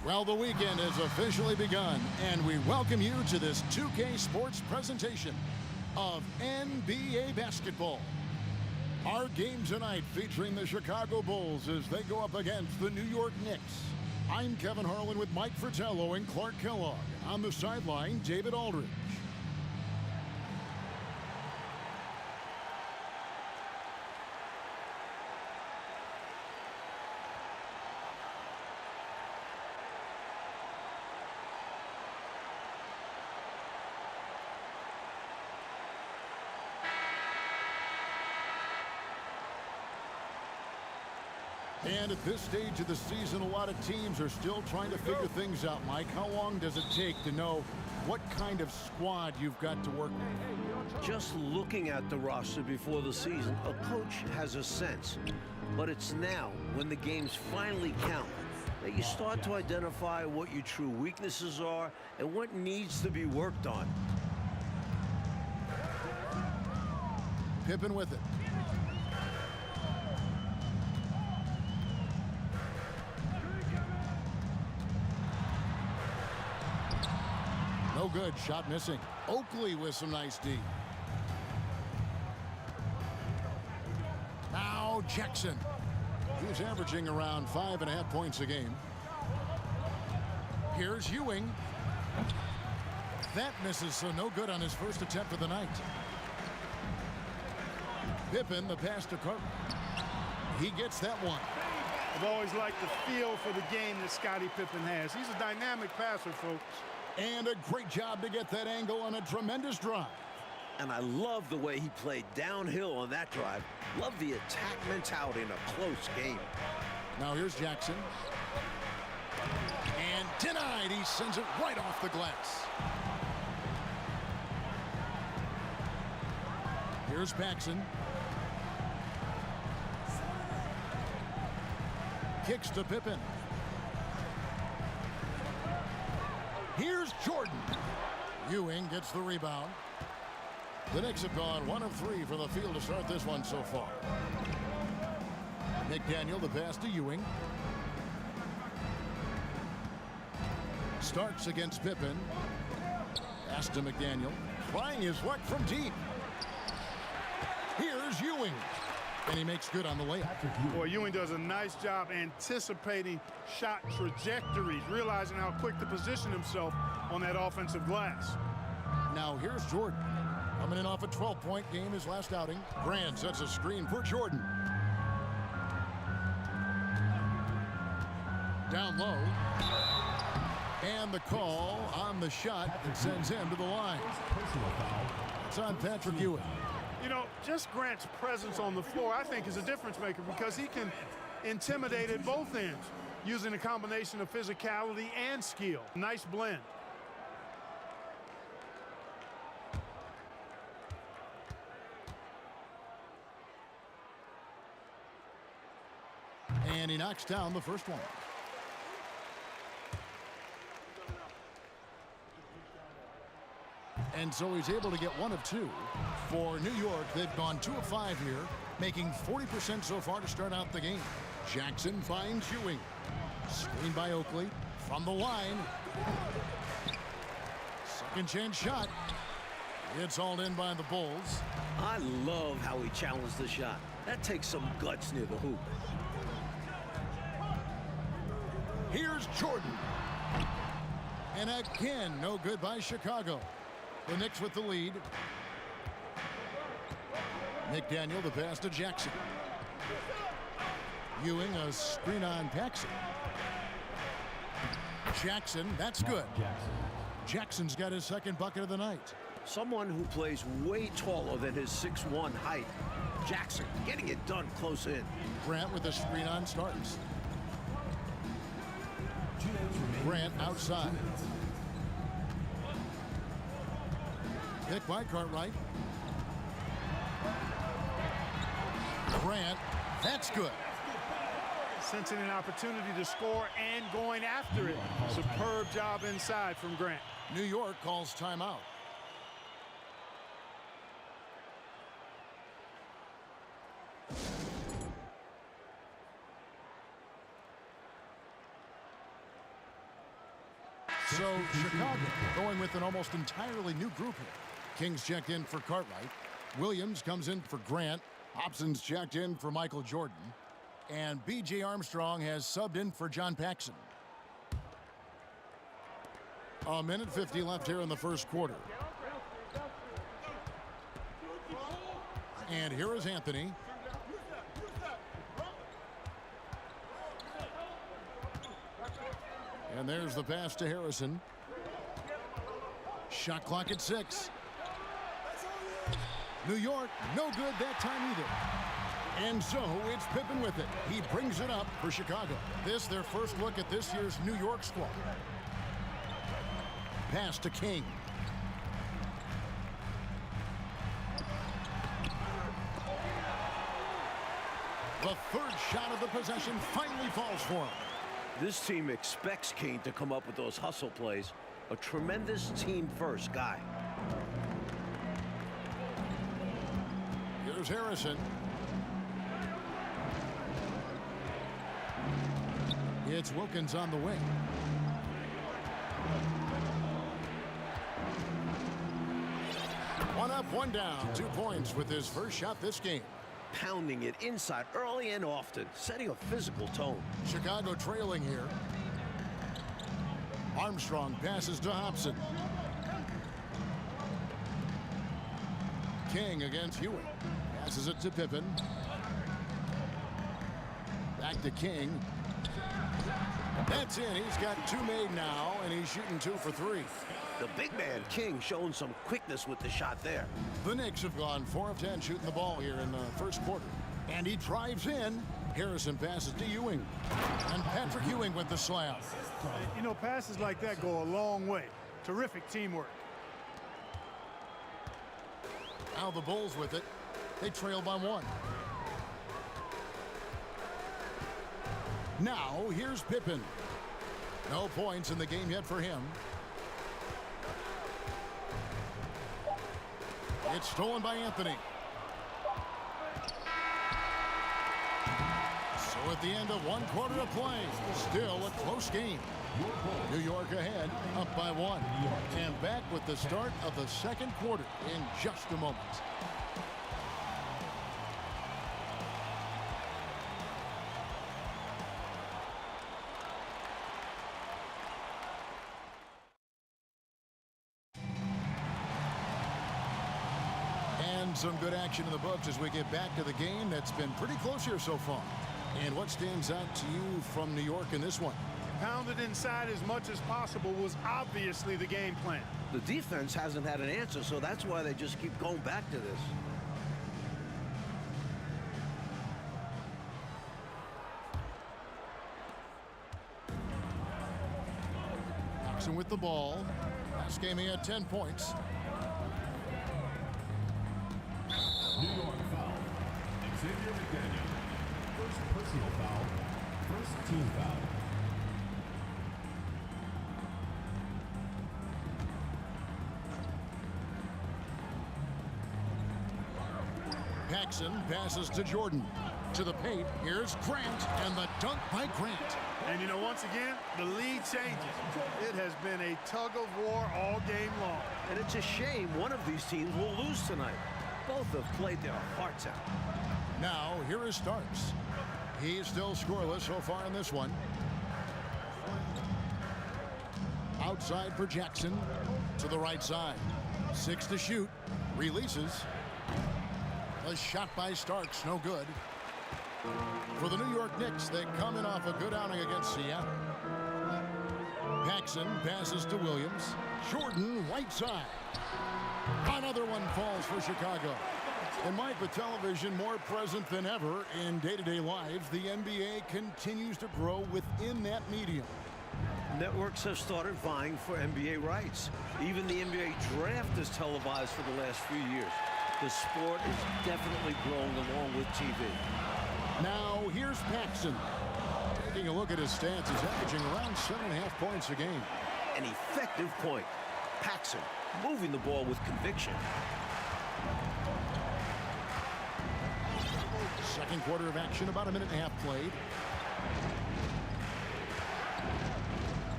Well, the weekend has officially begun, and we welcome you to this 2K Sports presentation of NBA basketball. Our game tonight featuring the Chicago Bulls as they go up against the New York Knicks. I'm Kevin Harlan with Mike Fratello and Clark Kellogg. On the sideline, David Aldridge. And at this stage of the season, a lot of teams are still trying to figure things out, Mike. How long does it take to know what kind of squad you've got to work with? Just looking at the roster before the season, a coach has a sense. But it's now, when the games finally count, that you start to identify what your true weaknesses are and what needs to be worked on. Pippen with it. No good. Shot missing. Oakley with some nice D. Now Jackson. He's averaging around 5.5 points a game. Here's Ewing. That misses, so no good on his first attempt of the night. Pippen, the pass to Carter. He gets that one. I've always liked the feel for the game that Scottie Pippen has. He's a dynamic passer, folks. And a great job to get that angle on a tremendous drive. And I love the way he played downhill on that drive. Love the attack mentality in a close game. Now here's Jackson. And denied. He sends it right off the glass. Here's Paxson. Kicks to Pippen. Here's Jordan. Ewing gets the rebound. The Knicks have gone 1 of 3 from the field to start this one so far. McDaniel, the pass to Ewing. Starks against Pippen. Pass to McDaniel. Trying his luck from deep. Here's Ewing. And he makes good on the layup. Boy, Ewing does a nice job anticipating shot trajectories, realizing how quick to position himself on that offensive glass. Now here's Jordan. Coming in off a 12-point game his last outing. Grant sets a screen for Jordan. Down low. And the call on the shot that sends him to the line. It's on Patrick Ewing. You know, just Grant's presence on the floor, I think, is a difference maker because he can intimidate at both ends using a combination of physicality and skill. Nice blend. And he knocks down the first one. And so he's able to get 1 of 2. For New York, they've gone 2 of 5 here, making 40% so far to start out the game. Jackson finds Ewing. Screen by Oakley. From the line. Second chance shot. It's hauled in by the Bulls. I love how he challenged the shot. That takes some guts near the hoop. Here's Jordan. And again, no good by Chicago. The Knicks with the lead. McDaniel, the pass to Jackson. Ewing, a screen on Paxson. Jackson, that's good. Jackson's got his second bucket of the night. Someone who plays way taller than his 6'1" height. Jackson getting it done close in. Grant with the screen on Starks. Grant outside. Pick by Cartwright. Grant, that's good. Sensing an opportunity to score and going after it. Superb job inside from Grant. New York calls timeout. So Chicago going with an almost entirely new group here. King's checked in for Cartwright. Williams comes in for Grant. Hobson's checked in for Michael Jordan. And B.J. Armstrong has subbed in for John Paxson. A minute 50 left here in the first quarter. And here is Anthony. And there's the pass to Harrison. Shot clock at 6. New York, no good that time either. And so it's Pippen with it. He brings it up for Chicago. This their first look at this year's New York squad. Pass to King. The third shot of the possession finally falls for him. This team expects King to come up with those hustle plays. A tremendous team-first guy. Here's Harrison. It's Wilkins on the wing. One up, one down. 2 points with his first shot this game. Pounding it inside early and often, setting a physical tone. Chicago trailing here. Armstrong passes to Hobson. King against Ewing. Passes it to Pippen. Back to King. That's in. He's got 2 made now, and he's shooting 2 for 3. The big man, King, showing some quickness with the shot there. The Knicks have gone 4 of 10 shooting the ball here in the first quarter. And he drives in. Harrison passes to Ewing. And Patrick Ewing with the slam. You know, passes like that go a long way. Terrific teamwork. Now the Bulls with it. They trail by 1. Now here's Pippen. No points in the game yet for him. It's stolen by Anthony. So at the end of 1 quarter of play, still a close game. New York ahead, up by 1. And back with the start of the second quarter in just a moment. Some good action in the books as we get back to the game that's been pretty close here so far. And what stands out to you from New York in this one? Pounded inside as much as possible was obviously the game plan. The defense hasn't had an answer, so that's why they just keep going back to this. Jackson with the ball. Last game he had 10 points. New York foul. Xavier McDaniel. First personal foul. First team foul. Paxson passes to Jordan. To the paint, here's Grant, and the dunk by Grant. And you know, once again, the lead changes. It has been a tug of war all game long. And it's a shame one of these teams will lose tonight. Both have played their hearts out. Now, here is Starks. He's still scoreless so far in this one. Outside for Jackson. To the right side. 6 to shoot. Releases. A shot by Starks, no good. For the New York Knicks, they come in off a good outing against Seattle. Paxson passes to Williams. Jordan, right side. Another one falls for Chicago. And Mike, with television more present than ever in day-to-day lives, the NBA continues to grow within that medium. Networks have started vying for NBA rights. Even the NBA draft is televised for the last few years. The sport is definitely growing along with TV. Now, here's Paxson. Taking a look at his stats, he's averaging around 7.5 points a game. An effective point. Paxson moving the ball with conviction. Second quarter of action, about a minute and a half played.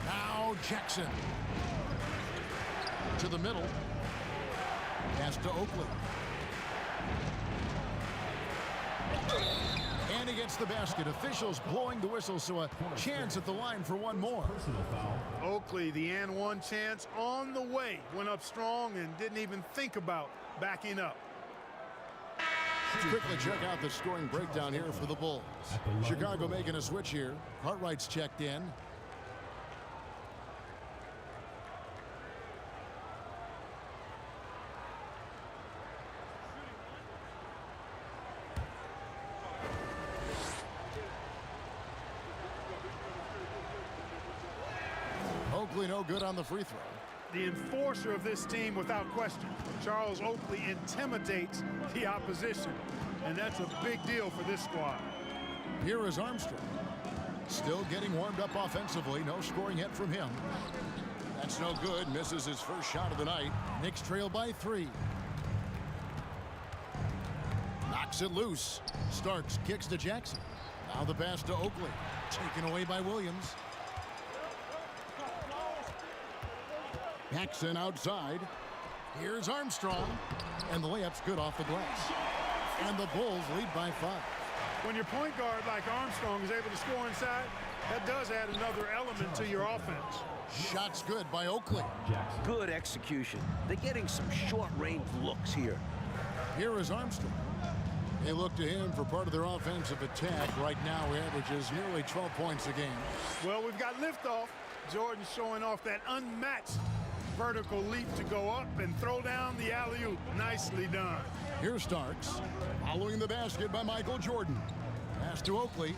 Now Jackson. To the middle. Pass to Oakley. And he gets the basket. Officials blowing the whistle, so a chance at the line for one more. Personal foul. Oakley, the and one chance on the way. Went up strong and didn't even think about backing up. Let's quickly check out the scoring breakdown here for the Bulls. Chicago making a switch here. Cartwright's checked in. Oakley no good on the free throw. The enforcer of this team without question. Charles Oakley intimidates the opposition, and that's a big deal for this squad. Here is Armstrong. Still getting warmed up offensively. No scoring yet from him. That's no good. Misses his first shot of the night. Knicks trail by 3. Knocks it loose. Starks kicks to Jackson. Now the pass to Oakley. Taken away by Williams. Jackson outside. Here's Armstrong. And the layup's good off the glass. And the Bulls lead by 5. When your point guard like Armstrong is able to score inside, that does add another element to your offense. Shots good by Oakley. Good execution. They're getting some short-range looks here. Here is Armstrong. They look to him for part of their offensive attack. Right now, he averages nearly 12 points a game. Well, we've got liftoff. Jordan showing off that unmatched vertical leap to go up and throw down the alley-oop. Nicely done. Here's Starks. Following the basket by Michael Jordan. Pass to Oakley.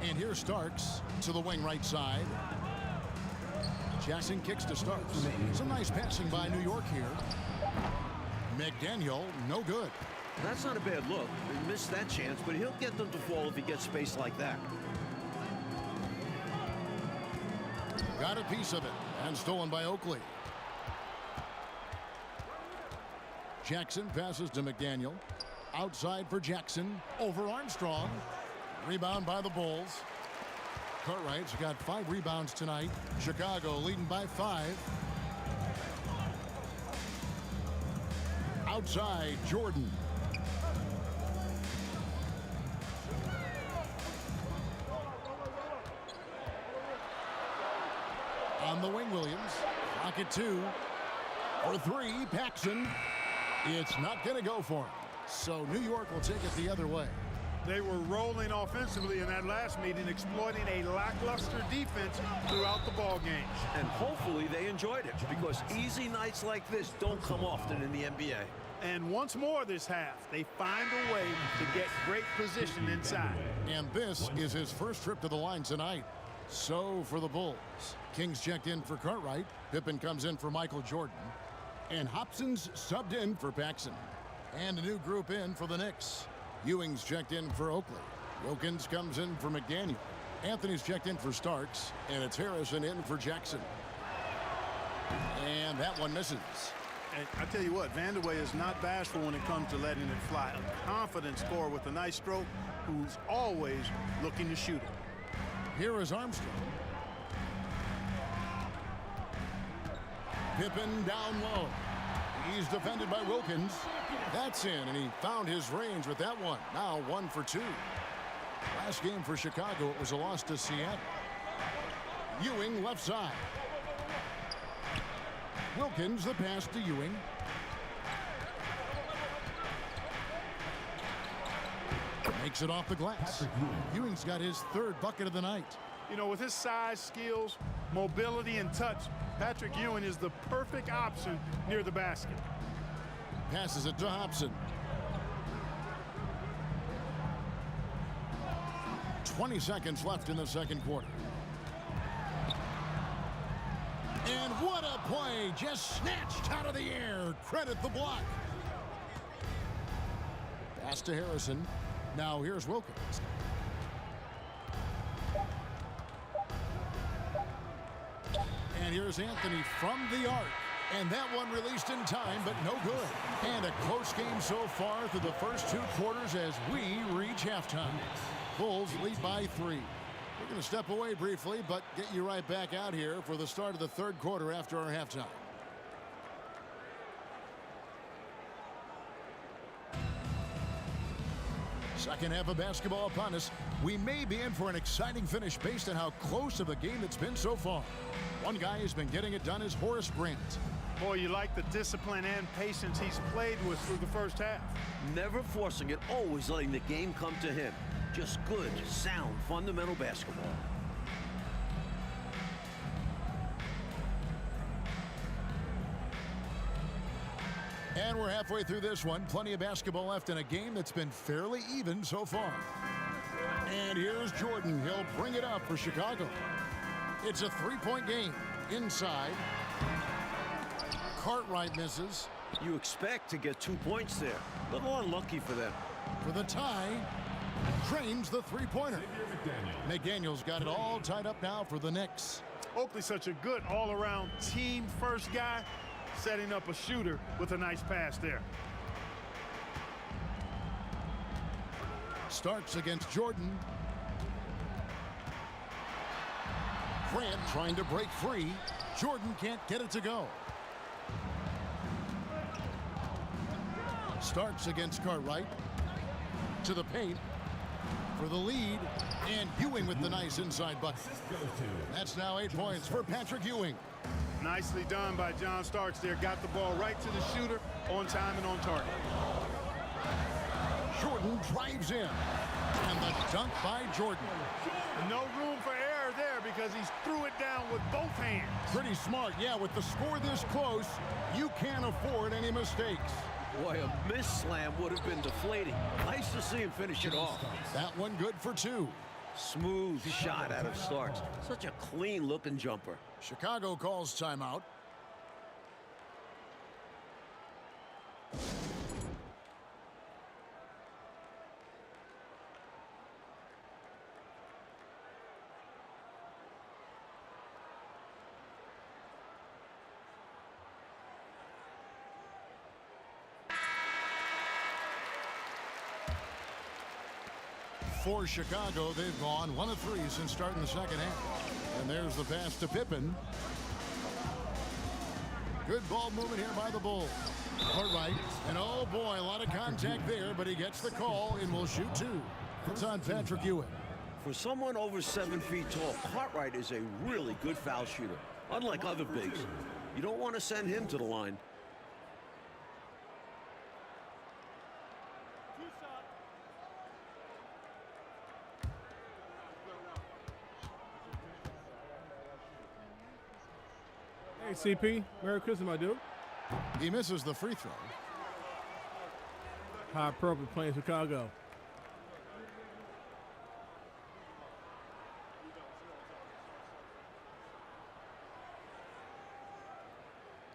And here's Starks to the wing right side. Jackson kicks to Starks. Some nice passing by New York here. McDaniel, no good. That's not a bad look. He missed that chance, but he'll get them to fall if he gets space like that. Got a piece of it, and stolen by Oakley. Jackson passes to McDaniel. Outside for Jackson. Over Armstrong. Rebound by the Bulls. Cartwright's got 5 rebounds tonight. Chicago leading by 5. Outside, Jordan. On the wing, Williams. Pocket 2. For 3, Paxson. It's not going to go for him. So New York will take it the other way. They were rolling offensively in that last meeting, exploiting a lackluster defense throughout the ball game. And hopefully they enjoyed it, because easy nights like this don't come often in the NBA. And once more this half, they find a way to get great position inside. And this is his first trip to the line tonight. So for the Bulls, Kings checked in for Cartwright. Pippen comes in for Michael Jordan. And Hobson's subbed in for Paxson. And a new group in for the Knicks. Ewing's checked in for Oakley. Wilkins comes in for McDaniel. Anthony's checked in for Starks. And it's Harrison in for Jackson. And that one misses. And I tell you what, Vanderway is not bashful when it comes to letting it fly. A confident scorer with a nice stroke who's always looking to shoot it. Here is Armstrong. Pippen down low. He's defended by Wilkins. That's in, and he found his range with that one. Now 1 for 2. Last game for Chicago, it was a loss to Seattle. Ewing left side. Wilkins, the pass to Ewing. Makes it off the glass. Ewing's got his 3rd bucket of the night. You know, with his size, skills, mobility, and touch, Patrick Ewing is the perfect option near the basket. Passes it to Hobson. 20 seconds left in the second quarter. And what a play, just snatched out of the air. Credit the block. Pass to Harrison. Now here's Wilkins. And here's Anthony from the arc. And that one released in time, but no good. And a close game so far through the first 2 quarters as we reach halftime. Bulls lead by 3. We're going to step away briefly, but get you right back out here for the start of the third quarter after our halftime. Second half of basketball upon us. We may be in for an exciting finish based on how close of a game it's been so far. One guy who's been getting it done is Horace Grant. Boy, you like the discipline and patience he's played with through the first half. Never forcing it, always letting the game come to him. Just good, sound, fundamental basketball. And we're halfway through this one. Plenty of basketball left in a game that's been fairly even so far. And here's Jordan. He'll bring it up for Chicago. It's a three-point game. Inside. Cartwright misses. You expect to get 2 points there. A little unlucky for them. For the tie, drains the three-pointer. McDaniel's got it all tied up now for the Knicks. Oakley's such a good all-around team first guy, setting up a shooter with a nice pass there. Starks against Jordan. Grant trying to break free. Jordan can't get it to go. Starks against Cartwright. To the paint for the lead. And Ewing with the nice inside bucket. That's now 8 points for Patrick Ewing. Nicely done by John Starks there. Got the ball right to the shooter on time and on target. Jordan drives in. And the dunk by Jordan. No room for error there because he threw it down with both hands. Pretty smart. Yeah, with the score this close, you can't afford any mistakes. Boy, a miss slam would have been deflating. Nice to see him finish it off. That one good for two. Smooth shot out of Starks. Such a clean-looking jumper. Chicago calls timeout. For Chicago, they've gone 1 of 3 since starting the second half. And there's the pass to Pippen. Good ball movement here by the Bulls. Cartwright, and oh boy, a lot of contact there, but he gets the call and will shoot 2. It's on Patrick Ewing. For someone over 7 feet tall, Cartwright is a really good foul shooter. Unlike other bigs, you don't want to send him to the line. Hey, CP. Merry Christmas, my dude. He misses the free throw. How appropriate playing Chicago.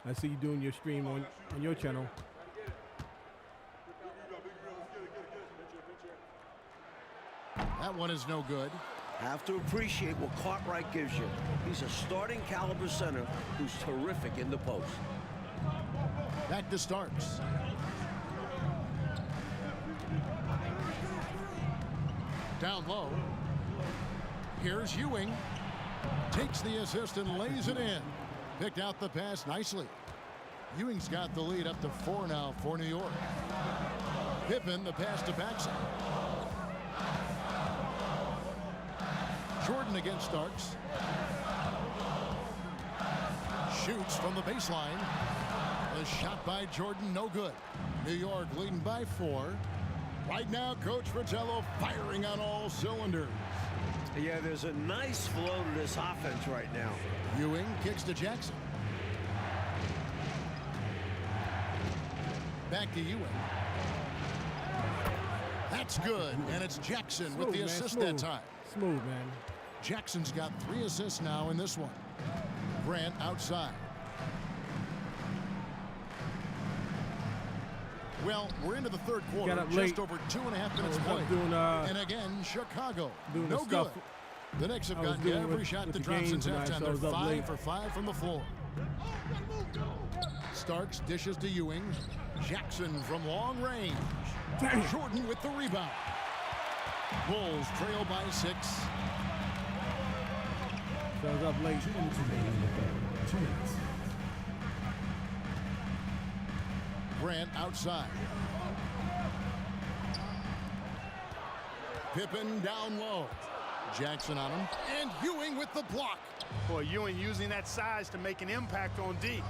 I see you doing your stream on your channel. That one is no good. Have to appreciate what Cartwright gives you. He's a starting caliber center who's terrific in the post. Back to Starks. Down low. Here's Ewing. Takes the assist and lays it in. Picked out the pass nicely. Ewing's got the lead up to 4 now for New York. Pippen, the pass to Paxson. Jordan against Starks. Shoots from the baseline. The shot by Jordan, no good. New York leading by 4. Right now, Coach Fratello firing on all cylinders. Yeah, there's a nice flow to this offense right now. Ewing kicks to Jackson. Back to Ewing. That's good, and it's Jackson with the assist that time. Smooth, man. Jackson's got 3 assists now in this one. Grant outside. Well, we're into the third quarter. Got up just late. over 2.5 minutes played. And again, Chicago. No good. The Knicks have gotten every shot to drop since halftime. They're 5 for 5 from the floor. Starks dishes to Ewing. Jackson from long range. Jordan with the rebound. Bulls trail by 6. So it's up late. 2 minutes remaining in the third. 2 minutes. Grant outside. Pippen down low. Jackson on him. And Ewing with the block. Boy, Ewing using that size to make an impact on D.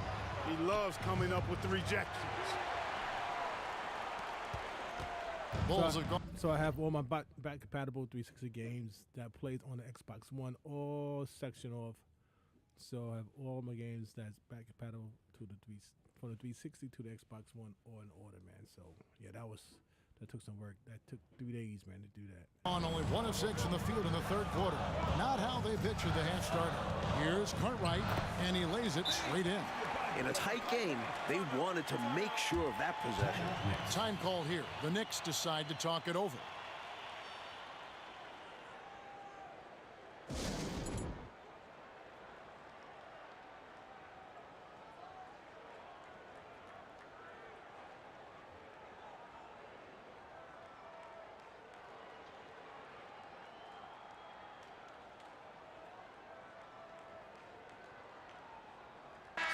He loves coming up with the rejections. Bulls have gone. So I have all my back compatible 360 games that plays on the Xbox One, all section off. So I have all my games that's back compatible to the from the 360 to the Xbox One, all in order, man. So yeah, that took some work. That took 3 days, man, to do that. On only 1 of 6 in the field in the third quarter. Not how they pictured the half starter. Here's Cartwright, and he lays it straight in. In a tight game, they wanted to make sure of that possession. Time call here. The Knicks decide to talk it over.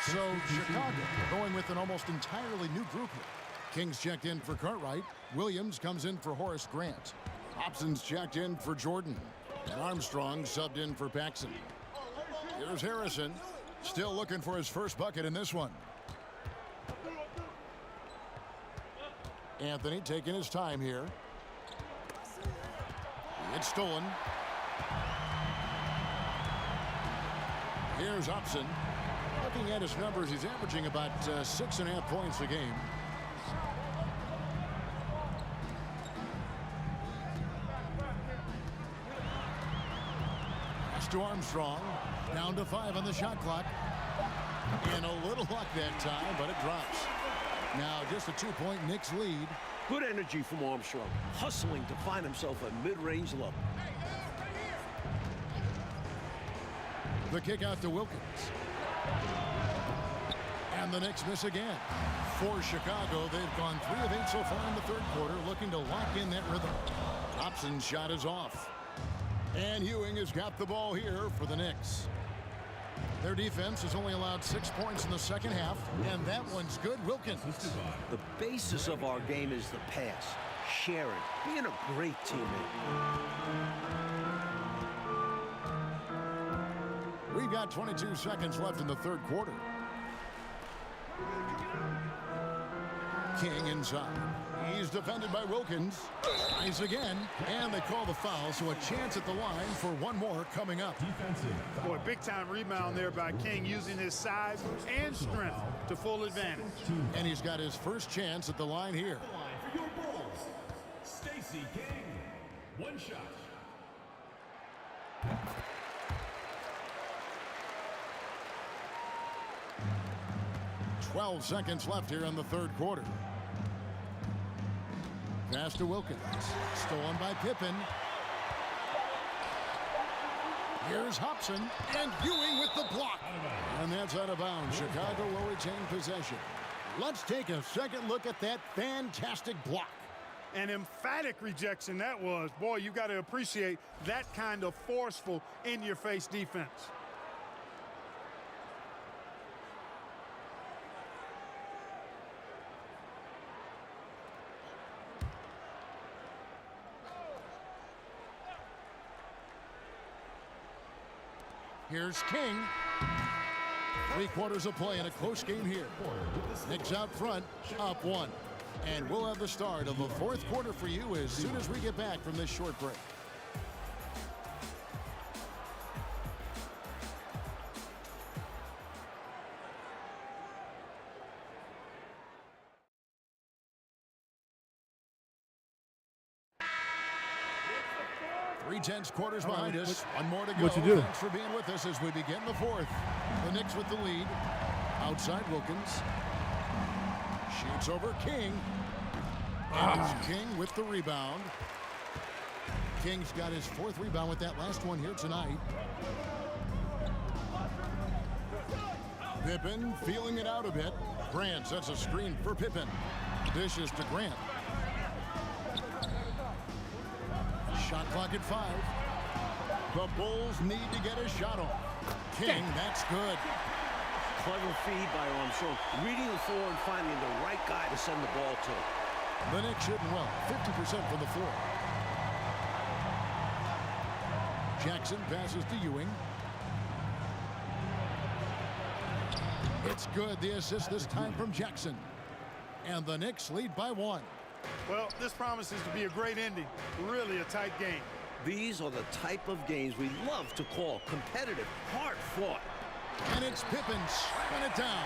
So Chicago going with an almost entirely new group here. Kings checked in for Cartwright. Williams comes in for Horace Grant. Hobson's checked in for Jordan. And Armstrong subbed in for Paxson. Here's Harrison. Still looking for his first bucket in this one. Anthony taking his time here. It's stolen. Here's Hobson. Looking at his numbers, he's averaging about 6.5 points a game. Pass to Armstrong. Down to 5 on the shot clock. And a little luck that time, but it drops. Now just a 2-point Knicks lead. Good energy from Armstrong, hustling to find himself a mid-range look. The kick out to Wilkins. And the Knicks miss again. For Chicago, they've gone 3 of 8 so far in the third quarter, looking to lock in that rhythm. Hobson's shot is off. And Ewing has got the ball here for the Knicks. Their defense has only allowed 6 points in the second half, and that one's good. Wilkins. The basis of our game is the pass, sharing, being a great teammate. We've got 22 seconds left in the third quarter. King inside. He's defended by Wilkins. Tries again, and they call the foul, so a chance at the line for one more coming up. Defensive. Boy, big-time rebound there by King, using his size and strength to full advantage. And he's got his first chance at the line here. The line for your Bulls. Stacey King. 1 shot. 12 seconds left here in the third quarter. Pass to Wilkins. Stolen by Pippen. Here's Hobson. And Ewing with the block. And that's out of bounds. Chicago will retain possession. Let's take a second look at that fantastic block. An emphatic rejection that was. Boy, you got to appreciate that kind of forceful, in-your-face defense. Here's King. 3 quarters of play in a close game here. Knicks out front, up 1. And we'll have the start of the fourth quarter for you as soon as we get back from this short break. Tense quarters behind us. One more to go. What you do? Thanks for being with us as we begin the fourth. The Knicks with the lead. Outside Wilkins. Shoots over King. And it's King with the rebound. King's got his 4th rebound with that last one here tonight. Pippen feeling it out a bit. Grant sets a screen for Pippen. Dishes to Grant. Shot clock at 5. The Bulls need to get a shot off. King, that's good. Clever feed by Armstrong, reading the floor and finding the right guy to send the ball to. The Knicks shooting well, 50% from the floor. Jackson passes to Ewing. It's good. The assist this time from Jackson. And the Knicks lead by 1. Well, this promises to be a great ending. Really a tight game. These are the type of games we love to call competitive, hard-fought. And it's Pippen striking it down.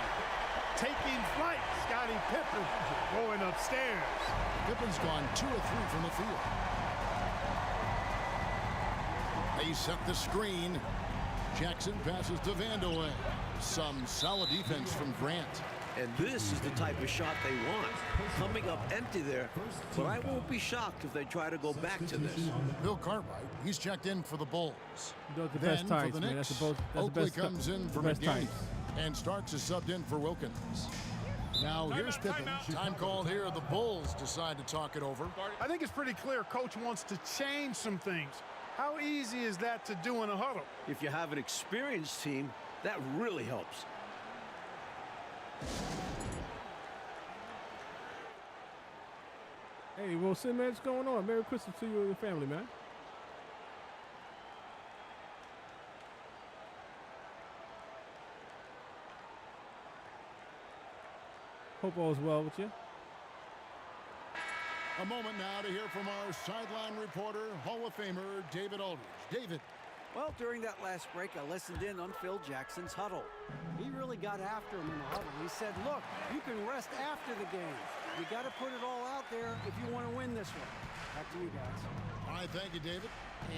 Taking flight, Scottie Pippen going upstairs. Pippen's gone 2 of 3 from the field. They set the screen. Jackson passes to Vandeweghe. Some solid defense from Grant. And this is the type of shot they want. Coming up empty there, but I won't be shocked if they try to go back to this. Bill Cartwright, he's checked in for the Bulls. Those are the Then best times, for the man. Knicks, That's the Oakley best comes in for best McGee. times. And Starks is subbed in for Wilkins. Now here's Pippen. Time called here. The Bulls decide to talk it over. I think it's pretty clear Coach wants to change some things. How easy is that to do in a huddle? If you have an experienced team, that really helps. Hey, Wilson, man, what's going on? Merry Christmas to you and your family, man. Hope all's well with you. A moment now to hear from our sideline reporter, Hall of Famer David Aldridge. David. Well, during that last break, I listened in on Phil Jackson's huddle. He really got after him in the huddle. He said, look, you can rest after the game. You got to put it all out there if you want to win this one. Back to you guys. All right, thank you, David.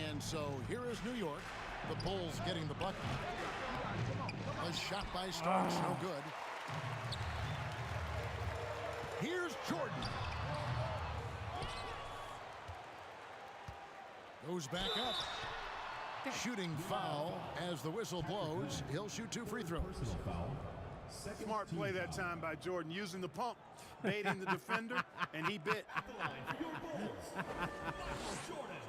And so here is New York. The Bulls getting the bucket. A shot by Starks, no good. Here's Jordan. Goes back up. Shooting foul as the whistle blows. He'll shoot 2 free throws. Smart play that time by Jordan, using the pump, baiting the defender, and he bit. Jordan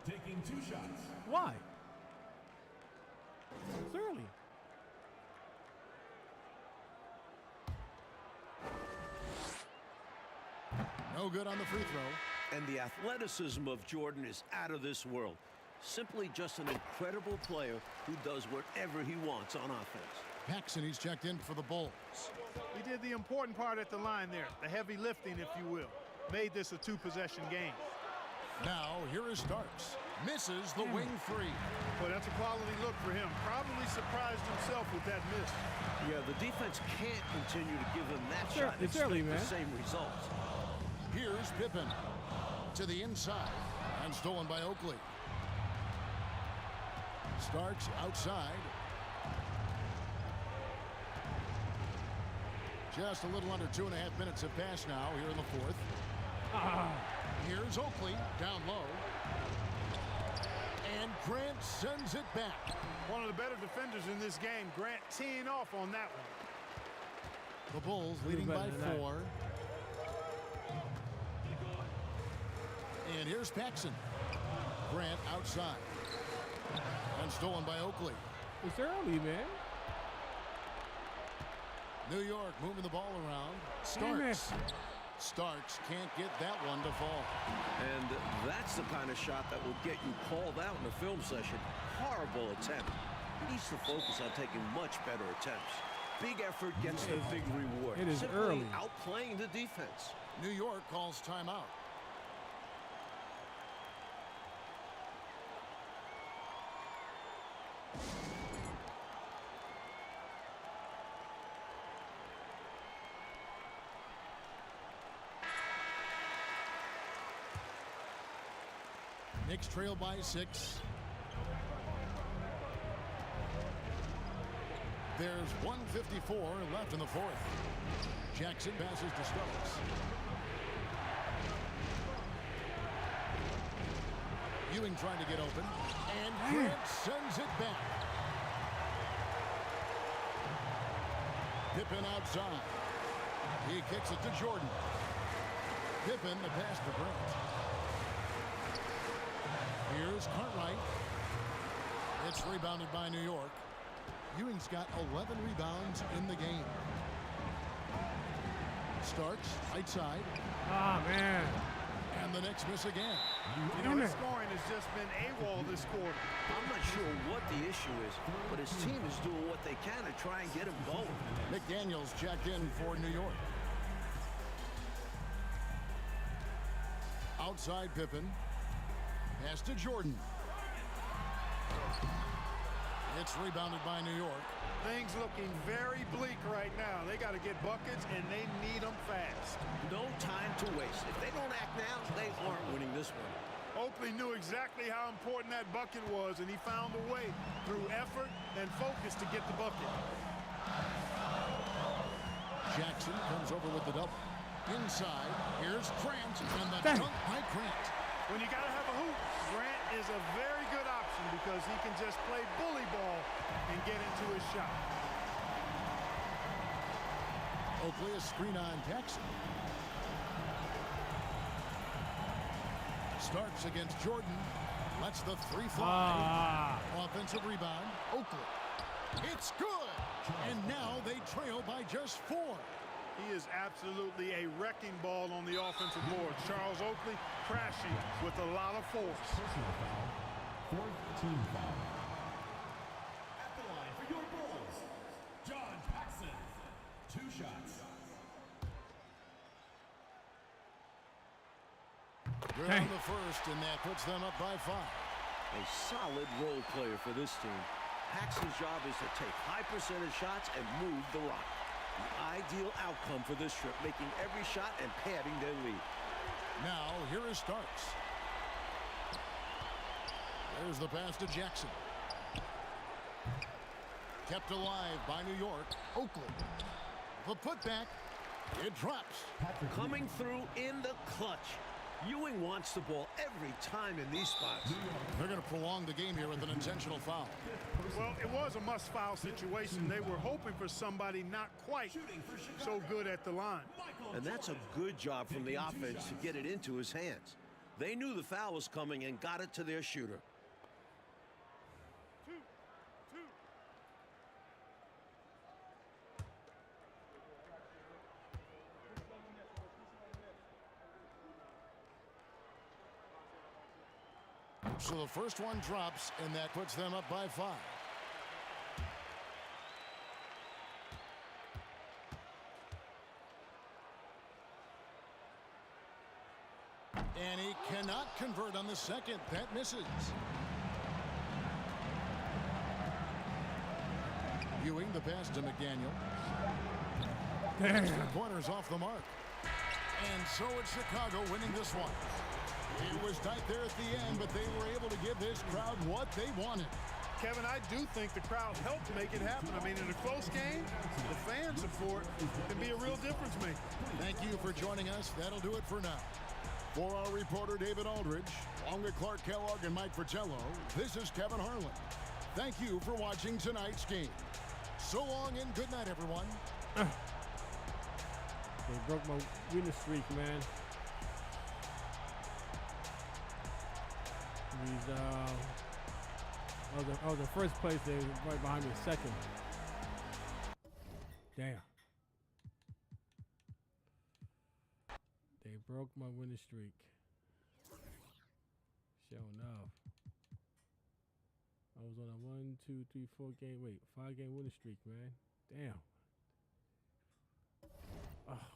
taking 2 shots. Why? It's early. No good on the free throw. And the athleticism of Jordan is out of this world. Simply just an incredible player who does whatever he wants on offense. Paxson, he's checked in for the Bulls. He did the important part at the line there, the heavy lifting, if you will. Made this a 2-possession game. Now, here is Starks. Misses the wing 3. Well, that's a quality look for him. Probably surprised himself with that miss. Yeah, the defense can't continue to give him that Sure, shot and it's early, expect man. the same results. Here's Pippen to the inside and stolen by Oakley. Starks outside. Just a little under 2.5 minutes have passed now here in the 4th. Here's Oakley down low. And Grant sends it back. One of the better defenders in this game. Grant teeing off on that one. The Bulls leading by 4. And here's Paxson. Grant outside. And stolen by Oakley. It's early, man. New York moving the ball around. Starks. Starks can't get that one to fall. And that's the kind of shot that will get you called out in a film session. Horrible attempt. He needs to focus on taking much better attempts. Big effort gets the big reward. It is Simply early. outplaying the defense. New York calls timeout. Knicks trail by 6. There's 1:54 left in the 4th. Jackson passes to Starks. Ewing trying to get open. And Grant sends it back. Pippen outside. He kicks it to Jordan. Pippen the pass to Grant. Here's Cartwright. It's rebounded by New York. Ewing's got 11 rebounds in the game. Starks right side. Ah, man. And the Knicks miss again. You know, his scoring has just been AWOL this quarter. I'm not sure what the issue is, but his team is doing what they can to try and get him going. McDaniels checked in for New York. Outside Pippen. Pass to Jordan. It's rebounded by New York. Things looking very bleak right now. They got to get buckets, and they need them fast. No time to waste. If they don't act now, they aren't winning this one. Oakley knew exactly how important that bucket was, and he found a way through effort and focus to get the bucket. Jackson comes over with the double. Inside, here's Grant, and the dunk by Grant. When you got to have a hoop, Grant is a very good option because he can just play bully ball and get into his shot. Oakley a screen on Jackson. Starks against Jordan. That's the 3 fly. Offensive rebound, Oakley. It's good! And now they trail by just 4. He is absolutely a wrecking ball on the offensive board. Charles Oakley crashing with a lot of force. Personal foul. Fourth team foul. At the line for your Bulls, John Paxson. 2 shots. Good on the first, and that puts them up by 5. A solid role player for this team. Paxton's job is to take high percentage shots and move the rock. The ideal outcome for this trip, making every shot and padding their lead. Now, here is Starks. There's the pass to Jackson. Kept alive by New York. Oakley. The putback. It drops. Coming through in the clutch. Ewing wants the ball every time in these spots. They're going to prolong the game here with an intentional foul. Well, it was a must-foul situation. They were hoping for somebody not quite so good at the line. And that's a good job from the offense to get it into his hands. They knew the foul was coming and got it to their shooter. So the first one drops, and that puts them up by 5. And he cannot convert on the second. That misses. Ewing, the pass to McDaniel. Three-pointers off the mark. And so it's Chicago winning this one. It was tight there at the end, but they were able to give this crowd what they wanted. Kevin, I do think the crowd helped make it happen. I mean, in a close game, the fan support can be a real difference maker. Thank you for joining us. That'll do it for now. For our reporter, David Aldridge, along with Clark Kellogg and Mike Fratello, this is Kevin Harlan. Thank you for watching tonight's game. So long and good night, everyone. They broke my winning streak, man. These, I was in first place. They were right behind me in second. Damn. They broke my winning streak. Sure enough. I was on a 1, 2, 3, 4 game, 5-game winning streak, man. Damn. Oh.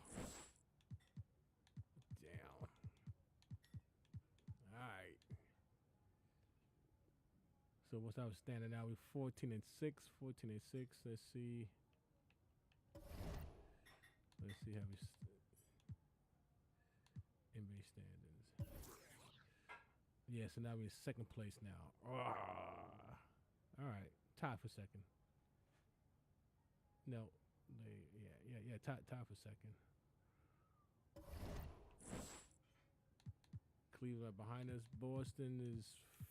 Damn. All right. So what's our standing now? We're 14 and 6. Let's see. Let's see how we NBA standings. Yeah, so now we're in second place now. All right, tie for second. No, tie for second. Cleveland behind us. Boston is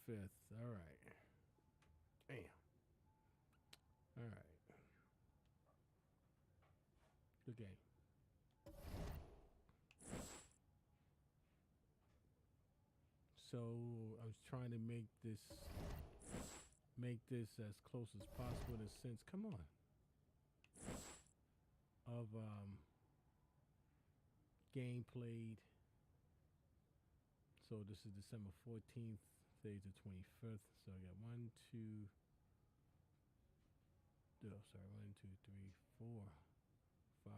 5th. All right. Damn. All right. Good game. So I was trying to make this make this as close as possible in a sense. Come on. Of game played. So this is December 14th, today's the 25th. So I got 1, 2, 3, 4, 5.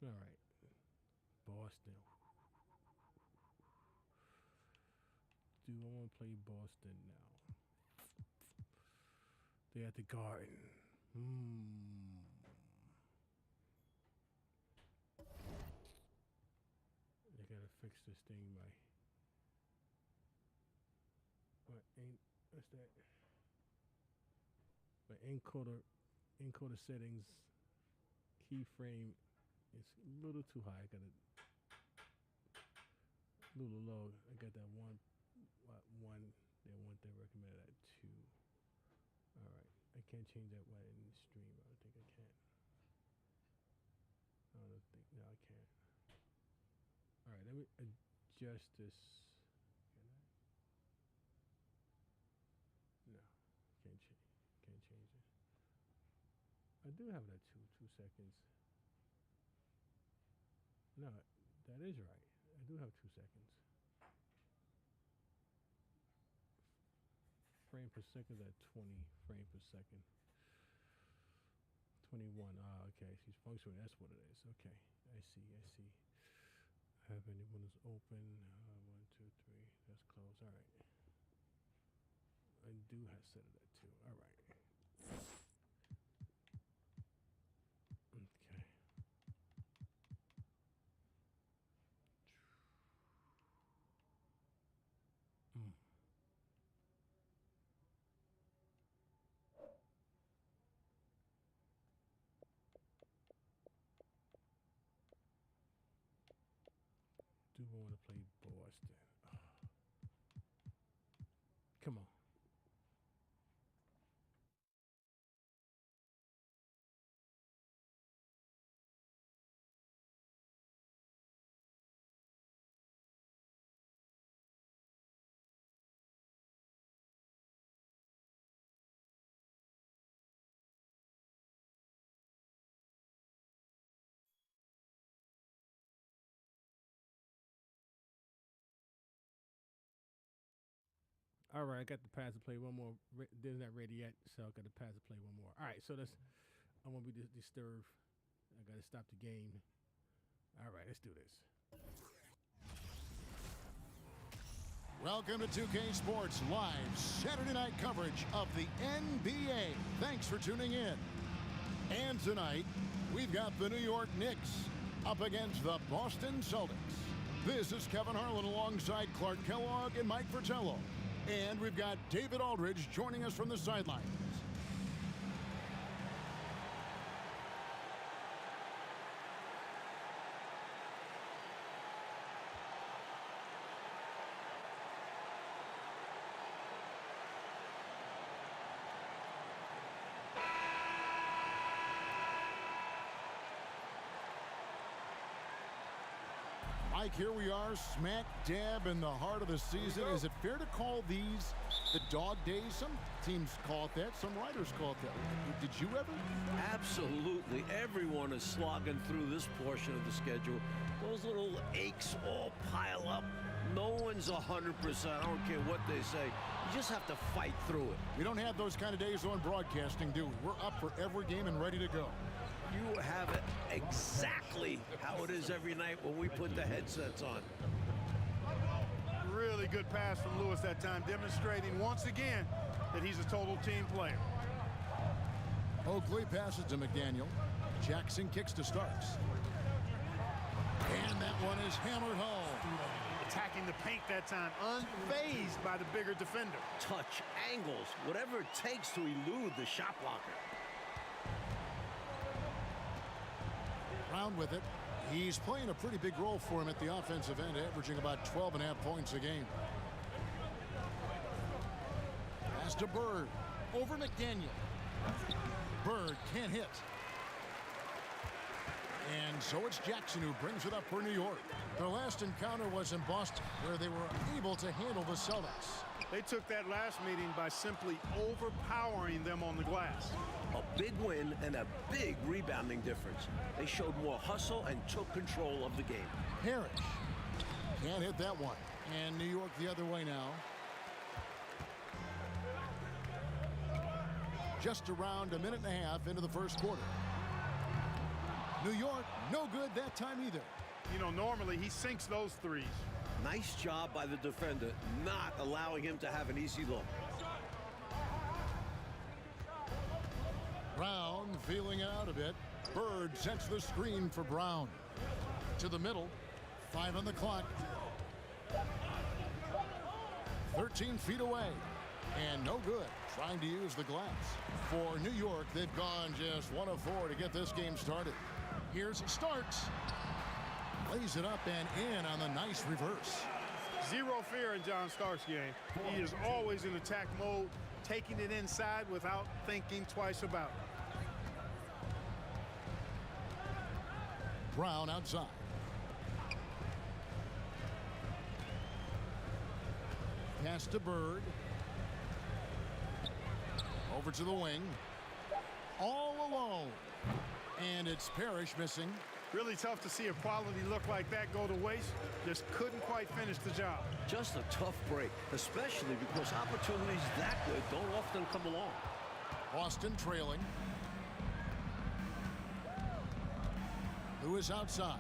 All right. Boston. Do I want to play Boston now? They're at the Garden. They gotta fix this thing by. What ain't? What's that? But encoder settings keyframe is a little too high. I got a little low. I got that one. That one thing recommended at 2. All right, I can't change that one in the stream. I don't think I can. I don't think. No, I can't. All right, let me adjust this. Can I? No, can't change. Can't change it. I do have that 2 seconds. No, that is right. I do have 2 seconds. Frame per second at 20 frame per second. 21. Ah, okay. She's functioning. That's what it is. Okay. I see. Have any windows open? 1, 2, 3. That's closed. All right. I do have set it at 2. All right. Okay. Do I want to play Boston? Oh. Come on. All right, I got the pass to play one more. There's not ready yet, so I got the pass to play one more. All right, so that's. I won't be disturbed. I got to stop the game. All right, let's do this. Welcome to 2K Sports Live Saturday night coverage of the NBA. Thanks for tuning in. And tonight, we've got the New York Knicks up against the Boston Celtics. This is Kevin Harlan alongside Clark Kellogg and Mike Fratello. And we've got David Aldridge joining us from the sidelines. Mike, here we are, smack dab in the heart of the season. Is it fair to call these the dog days? Some teams call it that. Some writers call it that. Did you ever? Absolutely. Everyone is slogging through this portion of the schedule. Those little aches all pile up. No one's 100%. I don't care what they say. You just have to fight through it. We don't have those kind of days on broadcasting, do we? We're up for every game and ready to go. You have it exactly how it is every night when we put the headsets on. Really good pass from Lewis that time, demonstrating once again that he's a total team player. Oakley passes to McDaniel. Jackson kicks to Starks. And that one is hammered home. Attacking the paint that time, unfazed by the bigger defender. Touch, angles, whatever it takes to elude the shot blocker. Round with it. He's playing a pretty big role for him at the offensive end, averaging about 12.5 points a game. Pass to Bird. Over McDaniel. Bird can't hit. And so it's Jackson who brings it up for New York. Their last encounter was in Boston, where they were able to handle the Celtics. They took that last meeting by simply overpowering them on the glass. A big win and a big rebounding difference. They showed more hustle and took control of the game. Parrish can't hit that one. And New York the other way now. Just around a minute and a half into the first quarter. New York, no good that time either. You know, normally he sinks those threes. Nice job by the defender, not allowing him to have an easy look. Brown feeling it out a bit. Bird sets the screen for Brown. To the middle. 5 on the clock. 13 feet away. And no good. Trying to use the glass. For New York, they've gone just 1 of 4 to get this game started. Here's Starks. Lays it up and in on the nice reverse. Zero fear in John Starks' game. He is always in attack mode, taking it inside without thinking twice about it. Brown outside. Pass to Bird. Over to the wing. All alone. And it's Parrish missing. Really tough to see a quality look like that go to waste. Just couldn't quite finish the job. Just a tough break, especially because opportunities that good don't often come along. Boston trailing. Who is outside?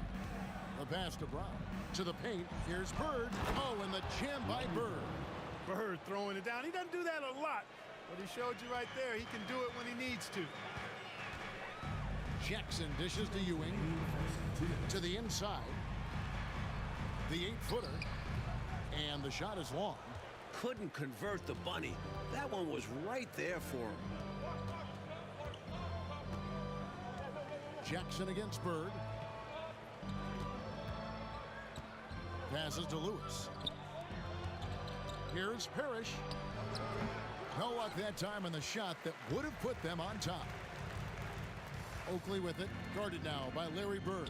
The pass to Brown. To the paint. Here's Bird. Oh, and the jam by Bird. Bird throwing it down. He doesn't do that a lot, but he showed you right there he can do it when he needs to. Jackson dishes to Ewing. To the inside. The 8-footer. And the shot is long. Couldn't convert the bunny. That one was right there for him. Jackson against Bird. Passes to Lewis. Here's Parrish. No luck that time on the shot that would have put them on top. Oakley with it, guarded now by Larry Bird.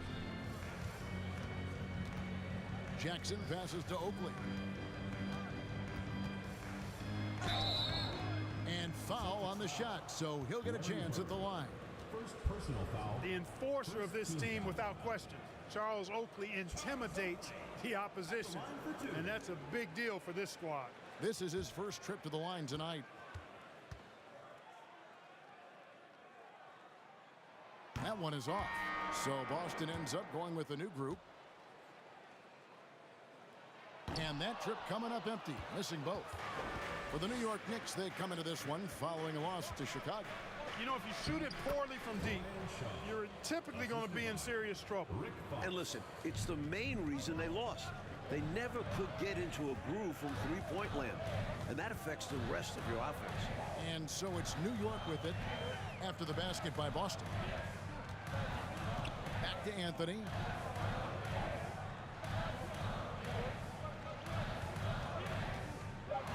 Jackson passes to Oakley. And foul on the shot, so he'll get a chance at the line. First personal foul. The enforcer of this team without question. Charles Oakley intimidates the opposition, and that's a big deal for this squad. This is his first trip to the line tonight. That one is off. So Boston ends up going with a new group. And that trip coming up empty, missing both. For the New York Knicks, they come into this one following a loss to Chicago. You know, if you shoot it poorly from deep, you're typically going to be in serious trouble. And listen, it's the main reason they lost. They never could get into a groove from three-point land, and that affects the rest of your offense. And so it's New York with it after the basket by Boston. Back to Anthony.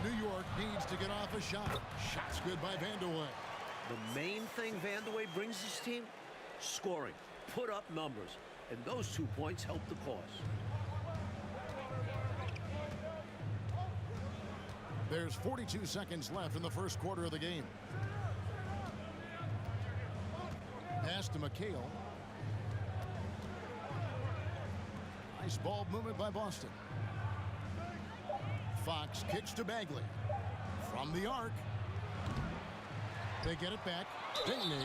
New York needs to get off a shot. Shot's good by Vandeweghe. The main thing Vandeweghe brings this team? Scoring. Put up numbers. And those 2 points help the cause. There's 42 seconds left in the first quarter of the game. Pass to McHale. Nice ball movement by Boston. Fox kicks to Bagley. From the arc. They get it back. Dingley.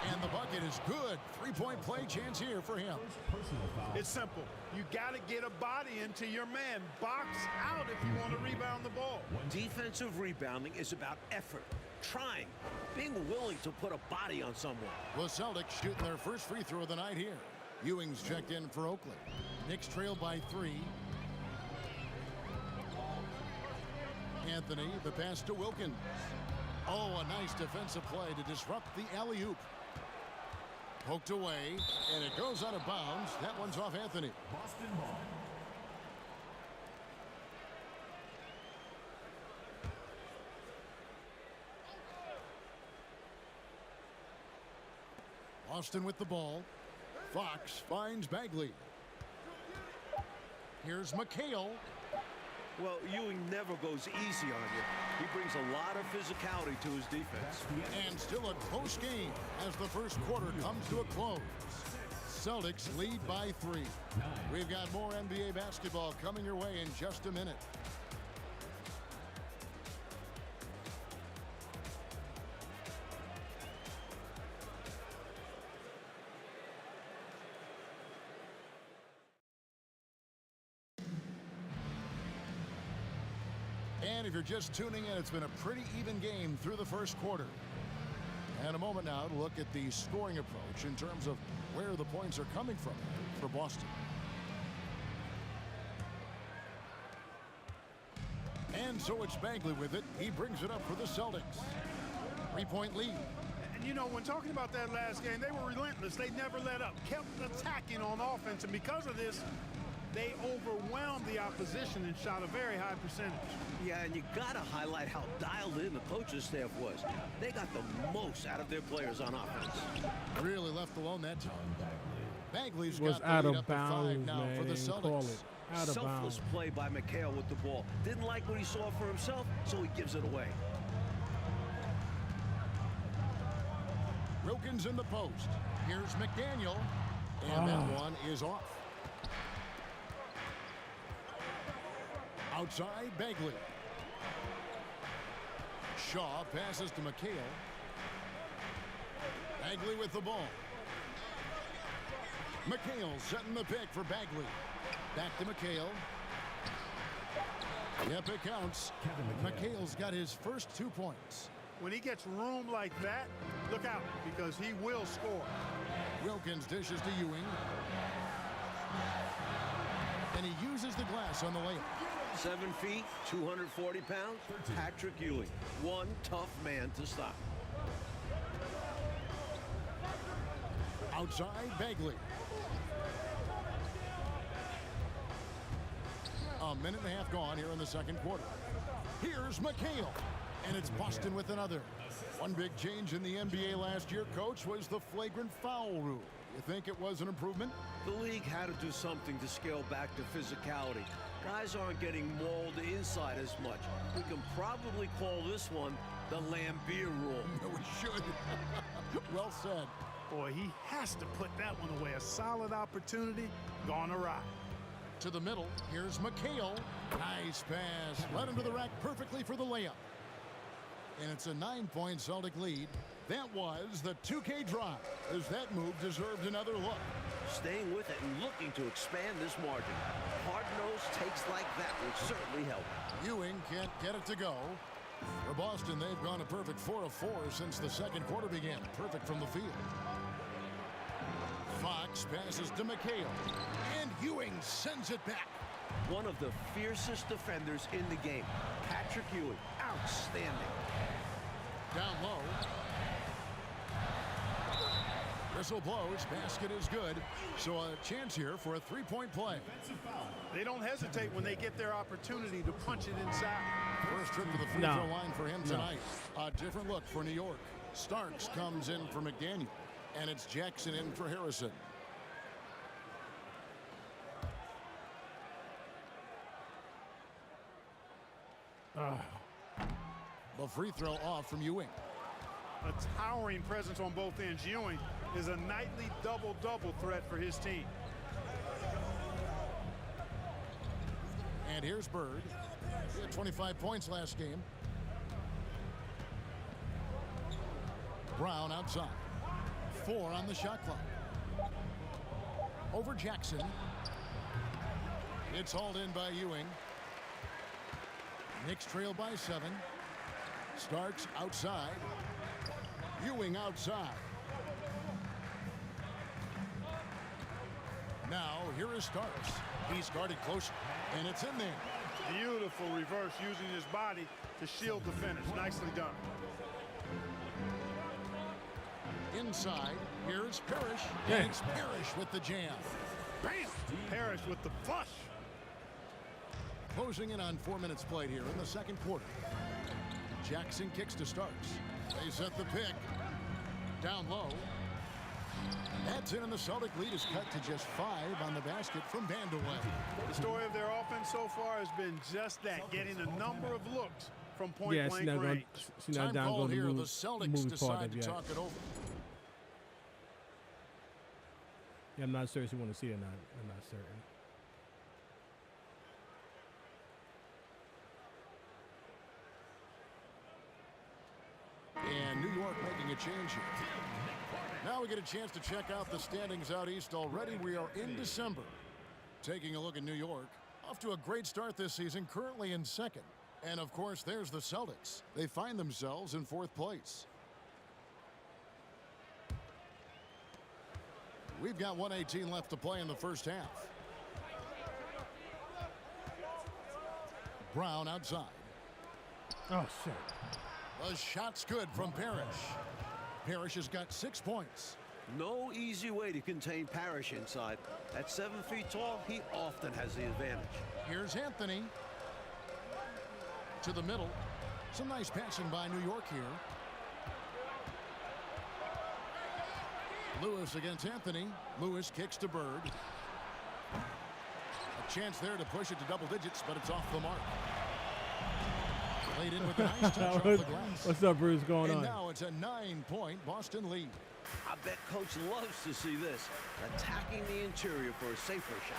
And the bucket is good. Three-point play chance here for him. Personal foul. It's simple. You got to get a body into your man. Box out if you want to rebound the ball. Defensive rebounding is about effort, trying, being willing to put a body on someone. The Celtics shooting their first free throw of the night here. Ewing's checked in for Oakland. Knicks trail by 3. Anthony, the pass to Wilkins. Oh, a nice defensive play to disrupt the alley-oop. Poked away, and it goes out of bounds. That one's off Anthony. Boston ball. Boston with the ball. Fox finds Bagley. Here's McHale. Well, Ewing never goes easy on you. He brings a lot of physicality to his defense. And still a close game as the first quarter comes to a close. Celtics lead by 3. We've got more NBA basketball coming your way in just a minute. And if you're just tuning in, it's been a pretty even game through the first quarter. And a moment now to look at the scoring approach in terms of where the points are coming from for Boston. And so it's Bagley with it. He brings it up for the Celtics. 3-point lead. And you know, when talking about that last game, they were relentless. They never let up, kept attacking on offense. And because of this, they overwhelmed the opposition and shot a very high percentage. Yeah, and you got to highlight how dialed in the coaching staff was. They got the most out of their players on offense. Really left alone that time. Bagley's Was got the out lead of up to 5 bounds, now man. for the They didn't call Celtics. it. Out of Selfless bounds. play by McHale with the ball. Didn't like what he saw for himself, so he gives it away. Wilkins in the post. Here's McDaniel. And that one is off. Outside, Bagley. Shaw passes to McHale. Bagley with the ball. McHale setting the pick for Bagley. Back to McHale. Yep, it counts. McHale's got his first 2 points. When he gets room like that, look out, because he will score. Wilkins dishes to Ewing. And he uses the glass on the layup. 7 feet, 240 pounds, Patrick Ewing. One tough man to stop. Outside, Bagley. A minute and a half gone here in the second quarter. Here's McHale. And it's Boston with another. One big change in the NBA last year, Coach, was the flagrant foul rule. You think it was an improvement? The league had to do something to scale back the physicality. Guys aren't getting mauled inside as much. We can probably call this one the Lambeer rule. We should. Well said. Boy, he has to put that one away. A solid opportunity gone awry. To the middle, here's McHale. Nice pass. Led him to the rack perfectly for the layup. And it's a 9-point Celtic lead. That was the 2K drive, as that move deserved another look. Staying with it and looking to expand this margin. Hard-nosed takes like that will certainly help. Ewing can't get it to go. For Boston, they've gone a perfect 4 of 4 since the second quarter began. Perfect from the field. Fox passes to McHale. And Ewing sends it back. One of the fiercest defenders in the game. Patrick Ewing, outstanding. Down low. Whistle blows. Basket is good. So a chance here for a 3-point play. They don't hesitate when they get their opportunity to punch it inside. First trip to the free throw line for him tonight. A different look for New York. Starks comes in for McDaniel. And it's Jackson in for Harrison. The free throw off from Ewing. A towering presence on both ends. Ewing is a nightly double-double threat for his team. And here's Bird. He had 25 points last game. Brown outside. 4 on the shot clock. Over Jackson. It's hauled in by Ewing. Knicks trail by 7. Starks outside. Ewing outside. Now here is Starks. He's guarded closer, and it's in there. Beautiful reverse using his body to shield the finish. Nicely done. Inside, here's Parrish. And it's Parrish with the jam. Bam! Parrish with the flush. Closing in on 4 minutes played here in the second quarter. Jackson kicks to Starks. They set the pick. Down low. That's in, and the Celtic lead is cut to just 5 on the basket from Vandeweghe. The story of their offense so far has been just that, getting a number of looks from Yeah, point-blank range. she's not Time down called going to here. move, The Celtics movie part decide of to yet. talk it over. Yeah, I'm not certain if you want to see it or not. I'm not certain. And New York making a change here. Now we get a chance to check out the standings out east already. We are in December. Taking a look at New York. Off to a great start this season, currently in second. And of course, there's the Celtics. They find themselves in 4th place. We've got 1:18 left to play in the first half. Brown outside. Oh, shit. The shot's good from Parrish. Parrish has got 6 points. No easy way to contain Parrish inside. At 7 feet tall, he often has the advantage. Here's Anthony. To the middle. Some nice passing by New York here. Lewis against Anthony. Lewis kicks to Bird. A chance there to push it to double digits, but it's off the mark. Played in with a nice touch off the glass. What's up, Bruce? Going And on? now it's a 9-point Boston lead. I bet Coach loves to see this. Attacking the interior for a safer shot.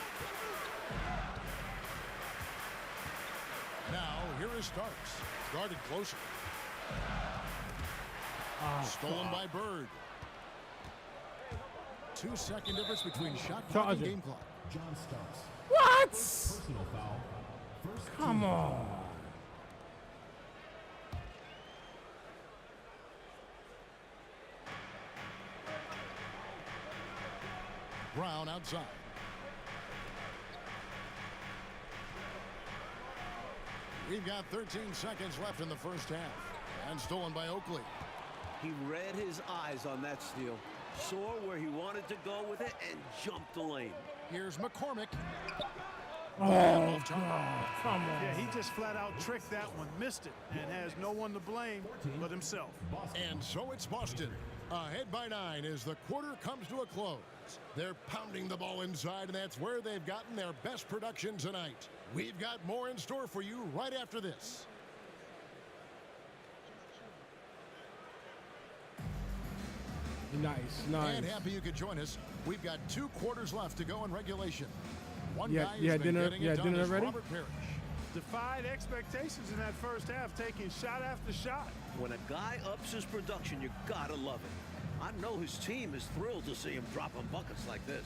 Now, here is Starks. Guarded closer. Stolen by Bird. 2-second difference between shot clock and game clock. John Starks. What? Personal foul. First Come team. on. Brown outside. We've got 13 seconds left in the first half. And stolen by Oakley. He read his eyes on that steal, saw where he wanted to go with it, and jumped the lane. Here's McCormick. Oh, God. Come on. Yeah, he just flat out tricked that one, missed it, and has no one to blame but himself. And so it's Boston. Ahead by 9 as the quarter comes to a close. They're pounding the ball inside, and that's where they've gotten their best production tonight. We've got more in store for you right after this. Nice, nice. And happy you could join us. We've got 2 quarters left to go in regulation. One Yeah, guy you has had been dinner- getting you it had done dinner is already? Robert Parrish. Defied expectations in that first half, taking shot after shot. When a guy ups his production, you gotta love it. I know his team is thrilled to see him dropping buckets like this.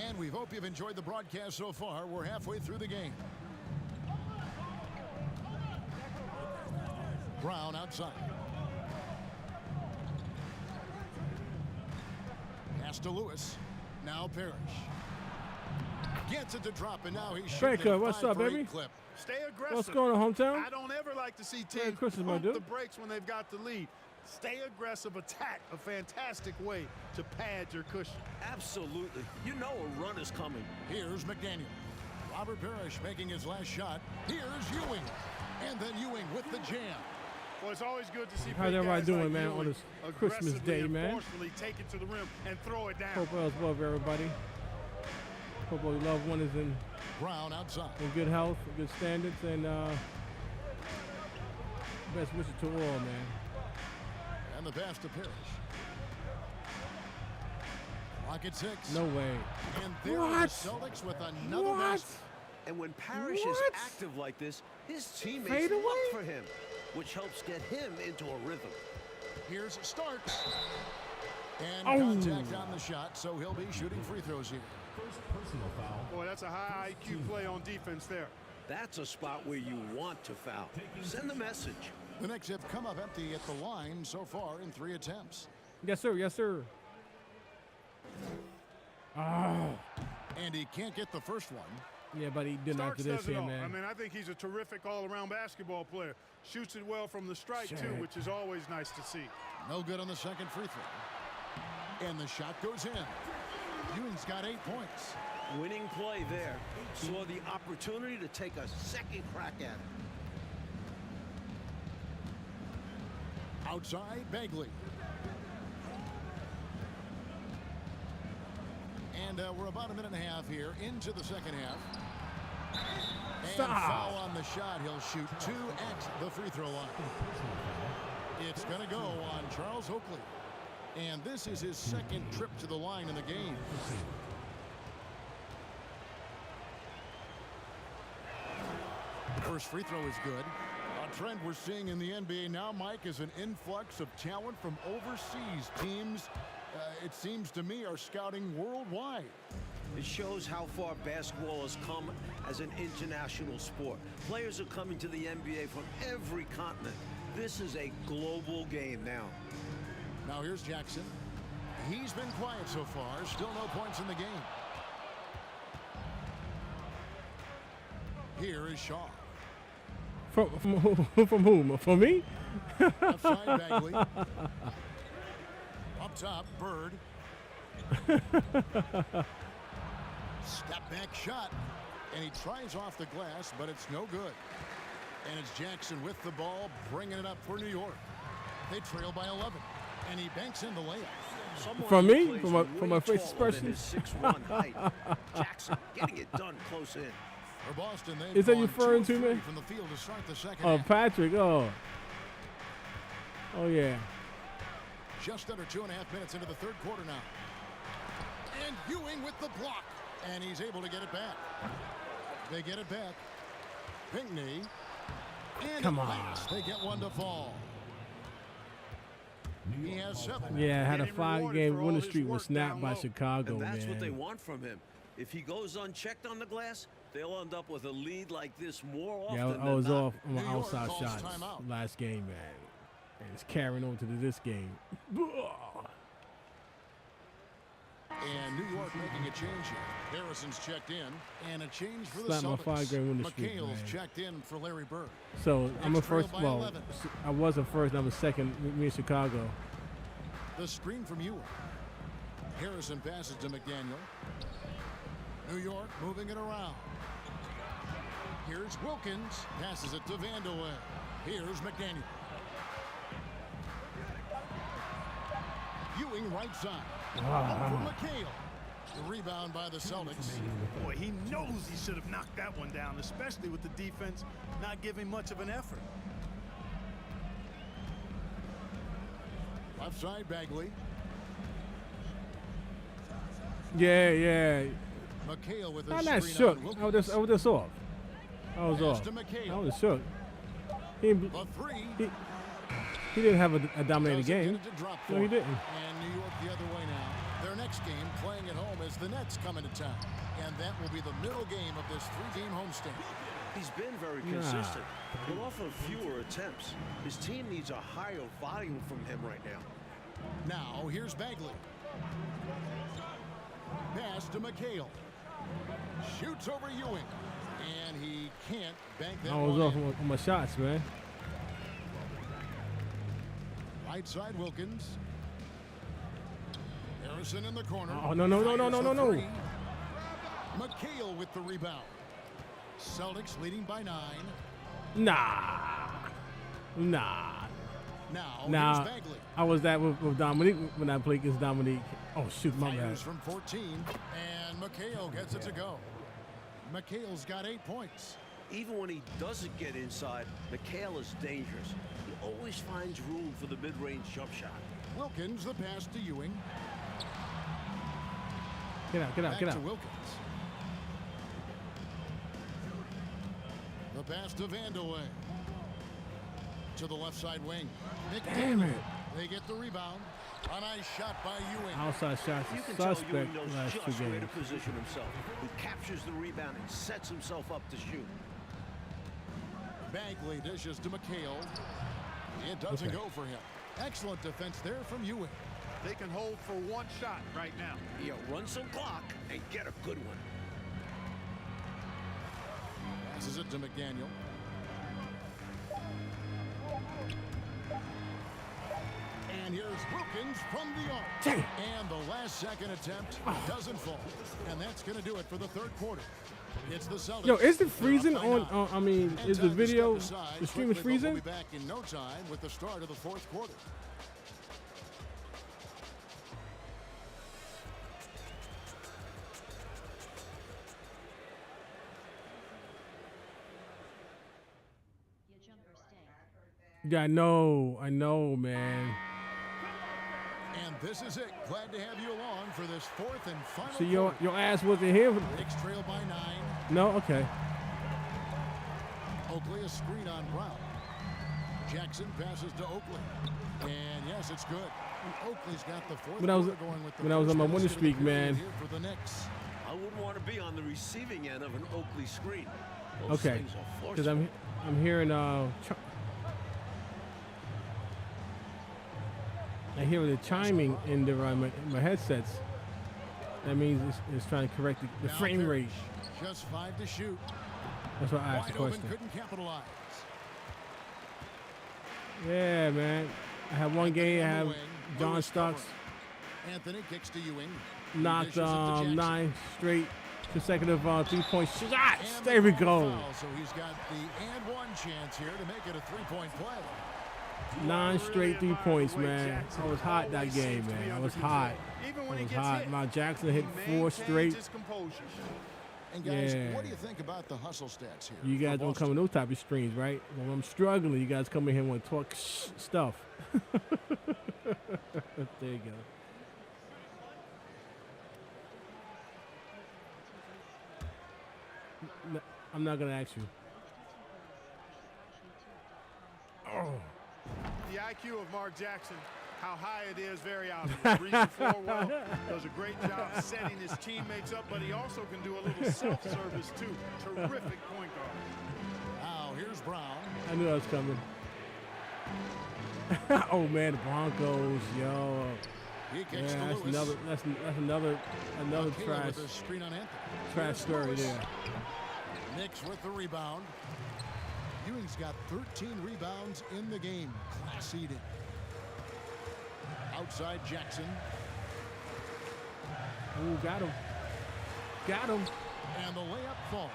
And we hope you've enjoyed the broadcast so far. We're halfway through the game. Brown outside. Pass to Lewis. Now Parrish. Gets it to drop, and now he's shooting Baker, a what's up, 5-for-8 baby? clip. Stay aggressive. What's going on, hometown? I don't ever like to see Merry teams Christmas, my pump dude. the brakes when they've got the lead. Stay aggressive, attack. A fantastic way to pad your cushion. Absolutely. You know a run is coming. Here's McDaniel. Robert Parrish making his last shot. Here's Ewing. And then Ewing with the jam. Well, it's always good to see How's big everybody guys doing, like man, Ewing on this Christmas aggressively day, and man? forcefully take it to the rim and throw it down. Hope all is well for everybody. Hope all your loved one is in Brown outside. good health, good standards, and best wishes to all, man. And the pass to Parrish. Clock at 6. No way. And there are What? the Celtics with another What? basket. And when Parrish is What? active like this, his teammates Fade look away? for him, which helps get him into a rhythm. Here's Starks. And Oh. contact on the shot, so he'll be shooting free throws here. First personal foul. Boy, that's a high IQ play on defense there. That's a spot where you want to foul. Send the message. The Knicks have come up empty at the line so far in 3 attempts. Yes, sir. Yes, sir. Oh. And he can't get the first one. Yeah, but he didn't Starks after this does it here, all. man. I mean, I think he's a terrific all-around basketball player. Shoots it well from the strike, too, Shit. which is always nice to see. No good on the second free throw. And the shot goes in. Ewing's got 8 points. Winning play there. Saw the opportunity to take a second crack at it. Outside, Bagley. And we're about a minute and a half here into the second half. And foul on the shot. He'll shoot 2 at the free throw line. It's going to go on Charles Oakley. And this is his second trip to the line in the game. The first free throw is good. A trend we're seeing in the NBA now, Mike, is an influx of talent from overseas teams. It seems to me are scouting worldwide. It shows how far basketball has come as an international sport. Players are coming to the NBA from every continent. This is a global game now. Now here's Jackson. He's been quiet so far. Still no points in the game. Here is Shaw. From whom? From me? Left side, Bagley. Up top, Bird. Step back shot. And he tries off the glass, but it's no good. And it's Jackson with the ball, bringing it up for New York. They trail by 11. And he banks in the layup. From me? From my face expression? 6'1" height. Jackson getting it done close in. For Boston, is that you referring to me? From the field to start the second Oh, half. Patrick. Oh, yeah. Just under 2.5 minutes into the third quarter now. And Ewing with the block. And he's able to get it back. They get it back. Pinckney. And Come on. They get one to fall. He has 7. Yeah, had a Getting rewarded 5-game for all winning his streak was work snapped down by low. Chicago, And that's man. what they want from him. If he goes unchecked on the glass, they'll end up with a lead like this more often Yeah, than I was not. off on my New York outside calls shots timeout. last game, man. And it's carrying on to this game. And New York making a change here. Harrison's checked in. And a change for the Slap my Celtics. 5-game winning streak, McHale's man. checked in for Larry Bird. So I'm a Knicks trail first. by Well, 11. I wasn't first. I'm a second. Me in Chicago. The screen from Ewing. Harrison passes to McDaniel. New York moving it around. Here's Wilkins. Passes it to Vandeweghe. Here's McDaniel. Ewing right side. Over McHale. The rebound by the Celtics. Boy, he knows he should have knocked that one down, especially with the defense not giving much of an effort. Left side, Bagley. Yeah. McHale with a I'm not screen shook. on I Wilkins. was just off. I was Pass off. to McHale. I was shook. He The three. didn't have a dominating Doesn't game. get it to drop No, for he him. didn't. And New York the other way now. Their next game playing at home as the Nets come into town. And that will be the middle game of this 3-game homestand. He's been very consistent, but often fewer attempts. His team needs a higher volume from him right now. Now here's Bagley. Pass to McHale. Shoots over Ewing. And he can't bank that I was one off in. on my shots, man. Right side Wilkins. Harrison in the corner. Oh, no. Fires a three. McHale with the rebound. Celtics leading by 9. Nah. Now here's Bagley. I was that with Dominique when I played against Dominique. Oh, shoot, my bad. Fires from 14. And McHale gets it to go. McHale's got 8 points. Even when he doesn't get inside, McHale is dangerous. He always finds room for the mid-range jump shot. Wilkins, the pass to Ewing. Get out. Back to Wilkins. The pass to Vandeweghe. To the left side wing. Damn it. They get the rebound. A nice shot by Ewing. Outside shots You is can tell suspect Ewing knows last 2 just where to games. position himself. He captures the rebound and sets himself up to shoot. Bagley dishes to McHale. It doesn't go for him. Excellent defense there from Ewing. They can hold for one shot right now. Yeah, run some clock and get a good one. Passes it to McDaniel. And here's Wilkins from the arc. And the last second attempt doesn't fall. And that's going to do it for the third quarter. It's the Celtics. Yo, is it They're freezing up by on? 9. I mean, And is the time to video, step aside the stream is quickly, but freezing? We'll be back in no time with the start of the fourth quarter. Yeah, I know, man. And this is it. Glad to have you along for this fourth and final So your quarter. ass wasn't here? Knicks trail by 9. No, okay. Oakley, a screen on Brown. Jackson passes to Oakley. And yes, it's good. Oakley's got the fourth When I was going with the when I was on my first winning basket of the streak, period man. here for the Knicks. I wouldn't want to be on the receiving end of an Oakley screen. Those Okay, things are because forceful. I'm hearing I hear the chiming in my headsets. That means it's trying to correct the Now frame rate. Parrish, just 5 to shoot. That's why I asked the Wide open, question. couldn't capitalize. Yeah, man. I have one game. I have Wing, John Lewis Starks covering. Anthony kicks to Ewing. knocked Dishes it to Jackson. 9 straight consecutive 3-point shots. And There we the go. foul, so he's got the and one chance here to make it a 3-point play. 9 straight Really 3 points, admire the way man. Jackson I was hot that always game, seems to be man. I under was control. hot. Even when I he was gets hot. hit, Now Jackson he hit 4 maintains straight. his composure. And guys, Yeah. what do you think about the hustle stats here? You guys for don't Boston? come in those type of streams, right? When I'm struggling, you guys come in here and want to talk stuff. There you go. No, I'm not gonna ask you. Oh, The IQ of Mark Jackson, how high it is, very obvious. Reads the floor well, does a great job setting his teammates up, but he also can do a little self-service too. Terrific point guard. Now here's Brown. I knew that was coming. Oh man, the Broncos, yo. He kicks Yeah, to that's Lewis. another Caleb trash with a screen on Anthony. trash story Lewis. there. Knicks with the rebound. Ewing's got 13 rebounds in the game. Class eating. Outside Jackson. Ooh, got him. Got him. And the layup falls.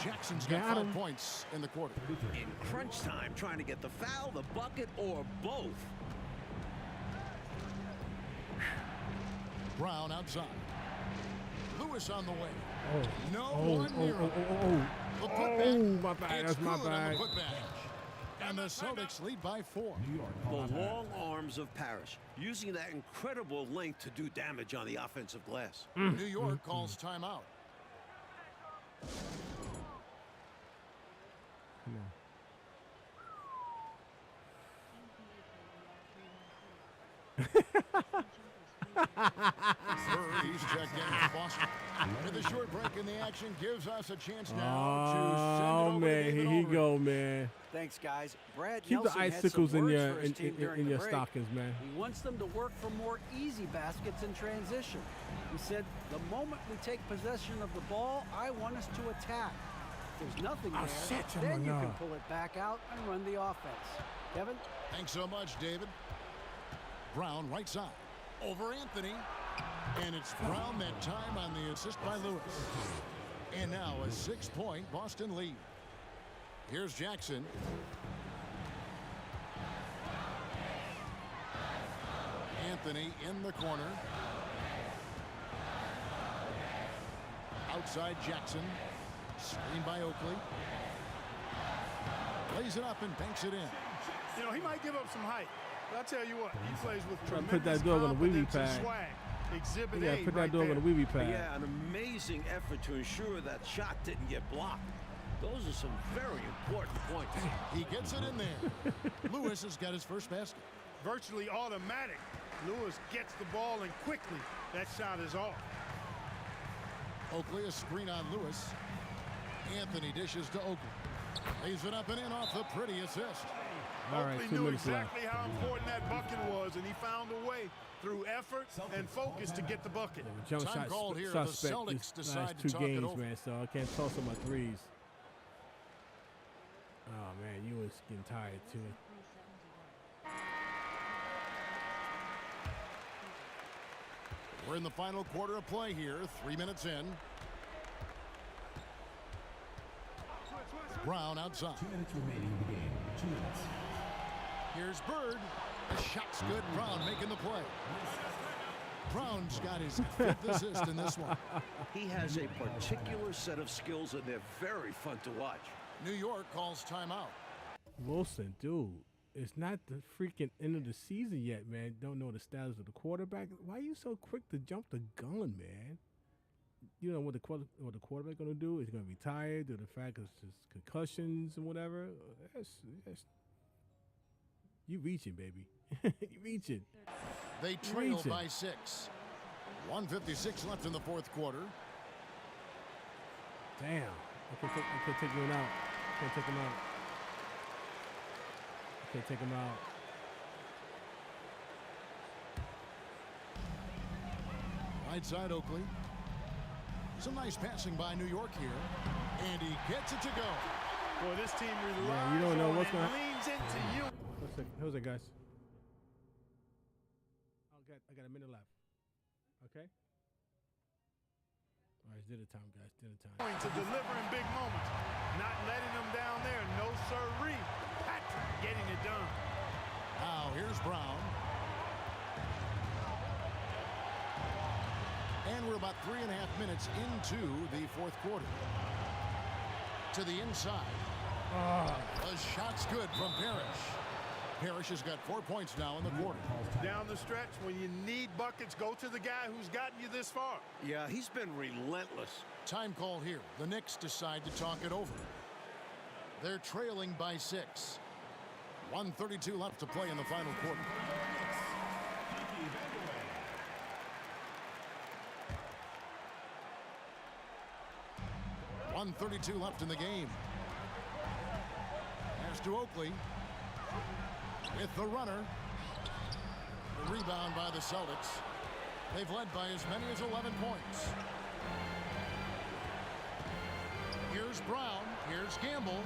Jackson's got Got 5 him. points in the quarter. In crunch time, trying to get the foul, the bucket, or both. Brown outside. Lewis on the way. Oh. No Oh, one oh, near him. oh, The oh, putback. my bad. It's That's my good on bad. the putback. And the Celtics lead by 4. The long arms of Parrish, using that incredible length to do damage on the offensive glass. New York calls timeout. He's checked in for Boston. And the short break in the action gives us a chance now to send it Oh over man, to here David he Aldridge. go, man. Thanks, guys. Brad Keep the Nelson had some icicles in words your for his team during in the your break. stockings, man. He wants them to work for more easy baskets in transition. He said, the moment we take possession of the ball, I want us to attack. If there's nothing Oh, there, shit, then you no. can pull it back out and run the offense. Kevin? Thanks so much, David. Brown right side. Over Anthony. And it's Brown that time on the assist by Lewis. And now a 6-point Boston lead. Here's Jackson. Anthony in the corner. Outside Jackson. Screen by Oakley. Lays it up and banks it in. You know, he might give up some height, but I'll tell you what, he plays with Gotta tremendous put that dog on the wee-wee confidence and pad. swag. Exhibit You gotta A put that right dog there. on the wee-wee pad. Yeah, an amazing effort to ensure that shot didn't get blocked. Those are some very important points. He gets it in there. Lewis has got his first basket. Virtually automatic. Lewis gets the ball and quickly that shot is off. Oakley, a screen on Lewis. Anthony dishes to Oakley. Lays it up and in off the pretty assist. All right, Oakley 2 knew minutes left. exactly how important that bucket was, and he found a way through effort and focus to get the bucket. Jump Time shot called here. The suspect Celtics these decide last to 2 talk it games, over. man. So I can't toss on my threes. Oh man, you was getting tired too. We're in the final quarter of play here. 3 minutes in. Brown outside. 2 minutes remaining in the game. 2 minutes. Here's Bird. The shot's good. Brown making the play. Brown's got his 5th assist in this one. He has a particular set of skills, and they're very fun to watch. New York calls timeout. Wilson, dude, it's not the freaking end of the season yet, man. Don't know the status of the quarterback. Why are you so quick to jump the gun, man? You know what the quarterback going to do? He's going to be tired due to the fact it's just concussions and whatever. That's you reaching, baby. You reaching. They trail by 6. 1:56 left in the 4th quarter. Damn. I can't take him out. Can't take him out. Can't take him out. Right side Oakley. Some nice passing by New York here. And he gets it to go. Boy, this team relies you don't know on what's and gonna leans into you. Who's it, guys? I got a minute left. Okay? All right, it's dinner time, guys. Dinner time. To deliver in big moments. Not letting them down there. No sirree. Patrick getting it done. Now here's Brown. And we're about 3.5 minutes into the 4th quarter. To the inside. The shot's good from Parrish. Parrish has got 4 points now in the quarter. Down the stretch, when you need buckets, go to the guy who's gotten you this far. Yeah, he's been relentless. Time call here. The Knicks decide to talk it over. They're trailing by 6. 1:32 left to play in the final quarter. 1:32 left in the game. Pass to Oakley. With the runner. The rebound by the Celtics. They've led by as many as 11 points. Here's Brown. Here's Gamble.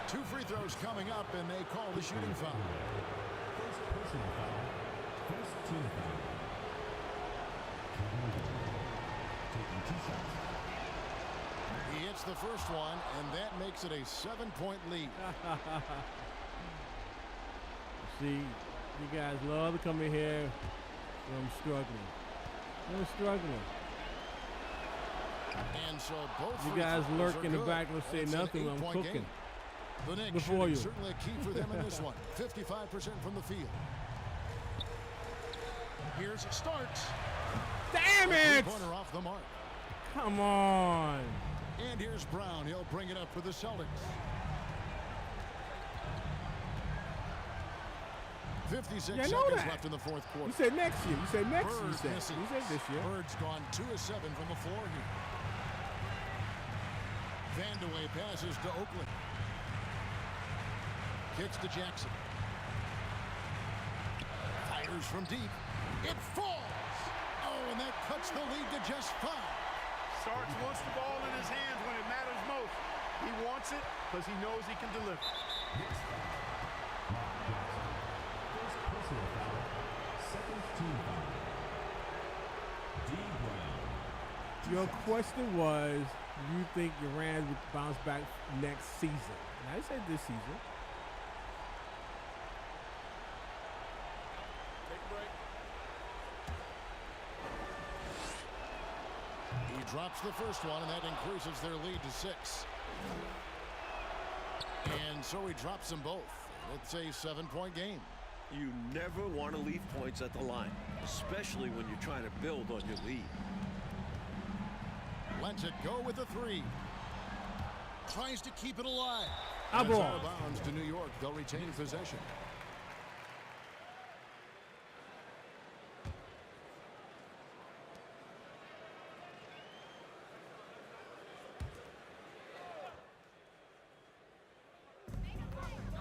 2 free throws coming up, and they call the shooting foul. First personal foul. First team foul. Taking 2 shots. He hits the first one, and that makes it a 7-point lead. See, you guys love to come in here when I'm struggling. I'm struggling. And so both You free guys throws lurk are in the good. back and say It's an nothing when I'm 8-point cooking. game. The Knicks Before you. certainly a key for them in this one. 55% from the field. Here's Starks. Damn it! Three-pointer off the mark. Come on. And here's Brown. He'll bring it up for the Celtics. 56 Yeah, I know seconds that. left in the 4th quarter. You said next year. You said next year. Bird misses. You said this year. Bird's gone 2 of 7 from the floor here. Vandeweghe passes to Oakley. Kicks to Jackson. Fires from deep. It falls. Oh, and that cuts the lead to just 5. Starks wants the ball in his hands when it matters most. He wants it because he knows he can deliver. Next foul. First personal foul. Second team foul. D. Brown. Your question was, do you think your Rams would bounce back next season? And I said this season. He drops the first one, and that increases their lead to 6. And so he drops them both. It's a 7-point game. You never want to leave points at the line, especially when you're trying to build on your lead. Lets it go with a 3. Tries to keep it alive. Out It's ball. out of bounds to New York. They'll retain possession.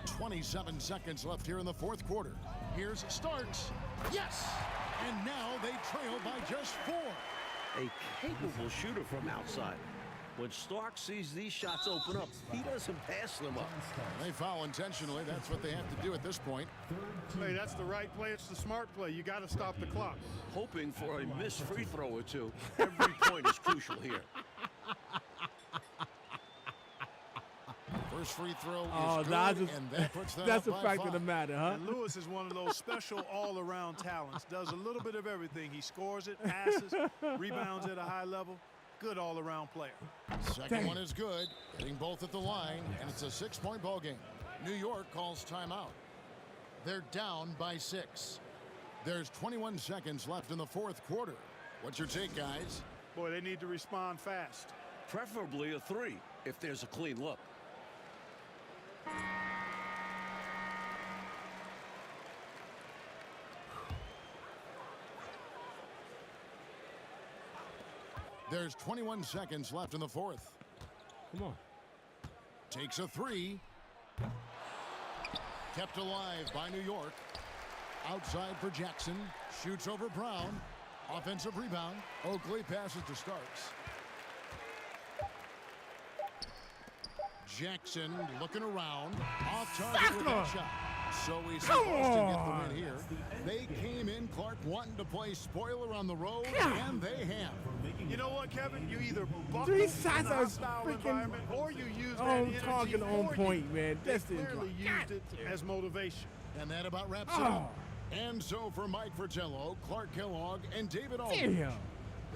.27 seconds left here in the 4th quarter. Here's Starks. Yes! And now they trail by just 4. A capable shooter from outside. When Stark sees these shots open up, he doesn't pass them up. They foul intentionally. That's what they have to do at this point. Hey, that's the right play. It's the smart play. You got to stop the clock. Hoping for a missed free throw or two. Every point is crucial here. First free throw Oh, is good, that's and that puts that that's up a by fact of the 5. matter, huh? And Lewis is one of those special all-around talents. Does a little bit of everything. He scores it, passes, rebounds at a high level. Good all-around player. Second one is good, hitting both at the line, and it's a 6-point ball game. New York calls timeout. They're down by 6. There's 21 seconds left in the fourth quarter. What's your take, guys? Boy, they need to respond fast. Preferably a 3 if there's a clean look. There's 21 seconds left in the fourth. Come on. Takes a 3. Kept alive by New York. Outside for Jackson. Shoots over Brown. Offensive rebound. Oakley passes to Starks. Jackson looking around. Off target with that shot. So we see Boston get the win here. They came in, Clark, wanting to play spoiler on the road, and they have. You know what, Kevin? You either buckle Three in shots a are hostile freaking environment, or you use that on energy target, on for point, you. man. They That's the clearly used it as motivation. And that about wraps it up. And so for Mike Fratello, Clark Kellogg, and David Aldridge, Damn.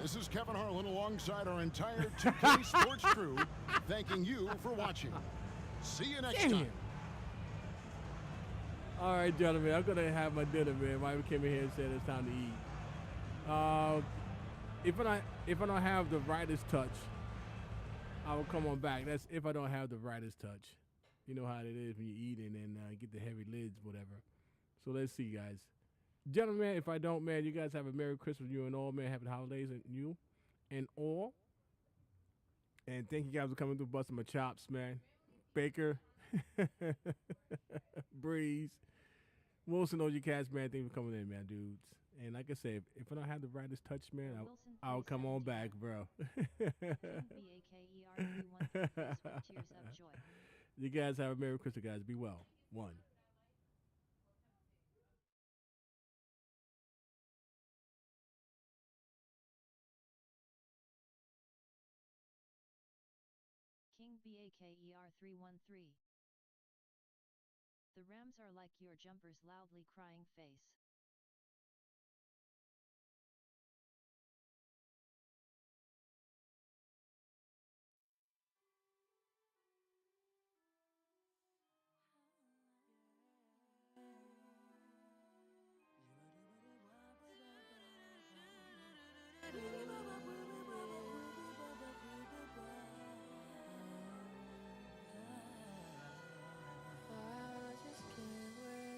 this is Kevin Harlan alongside our entire 2K Sports crew, thanking you for watching. See you next time. All right, gentlemen, I'm gonna have my dinner, man. Mike came in here and said it's time to eat. If I don't have the writer's touch, I will come on back. That's if I don't have the writer's touch. You know how it is when you're eating and get the heavy lids, whatever. So let's see, guys. Gentlemen, if I don't, man, you guys have a Merry Christmas, you and all, man. Happy holidays, and you and all. And thank you guys for coming through, busting my chops, man. Baker, Breeze, Wilson, OG Cats, man. Thank you for coming in, man, dudes. And like I said, if I don't have the writer's touch, man, I'll come on back, bro. You guys have a Merry Christmas, guys. Be well. 1. King BAKER313. The Rams are like your jumper's loudly crying face.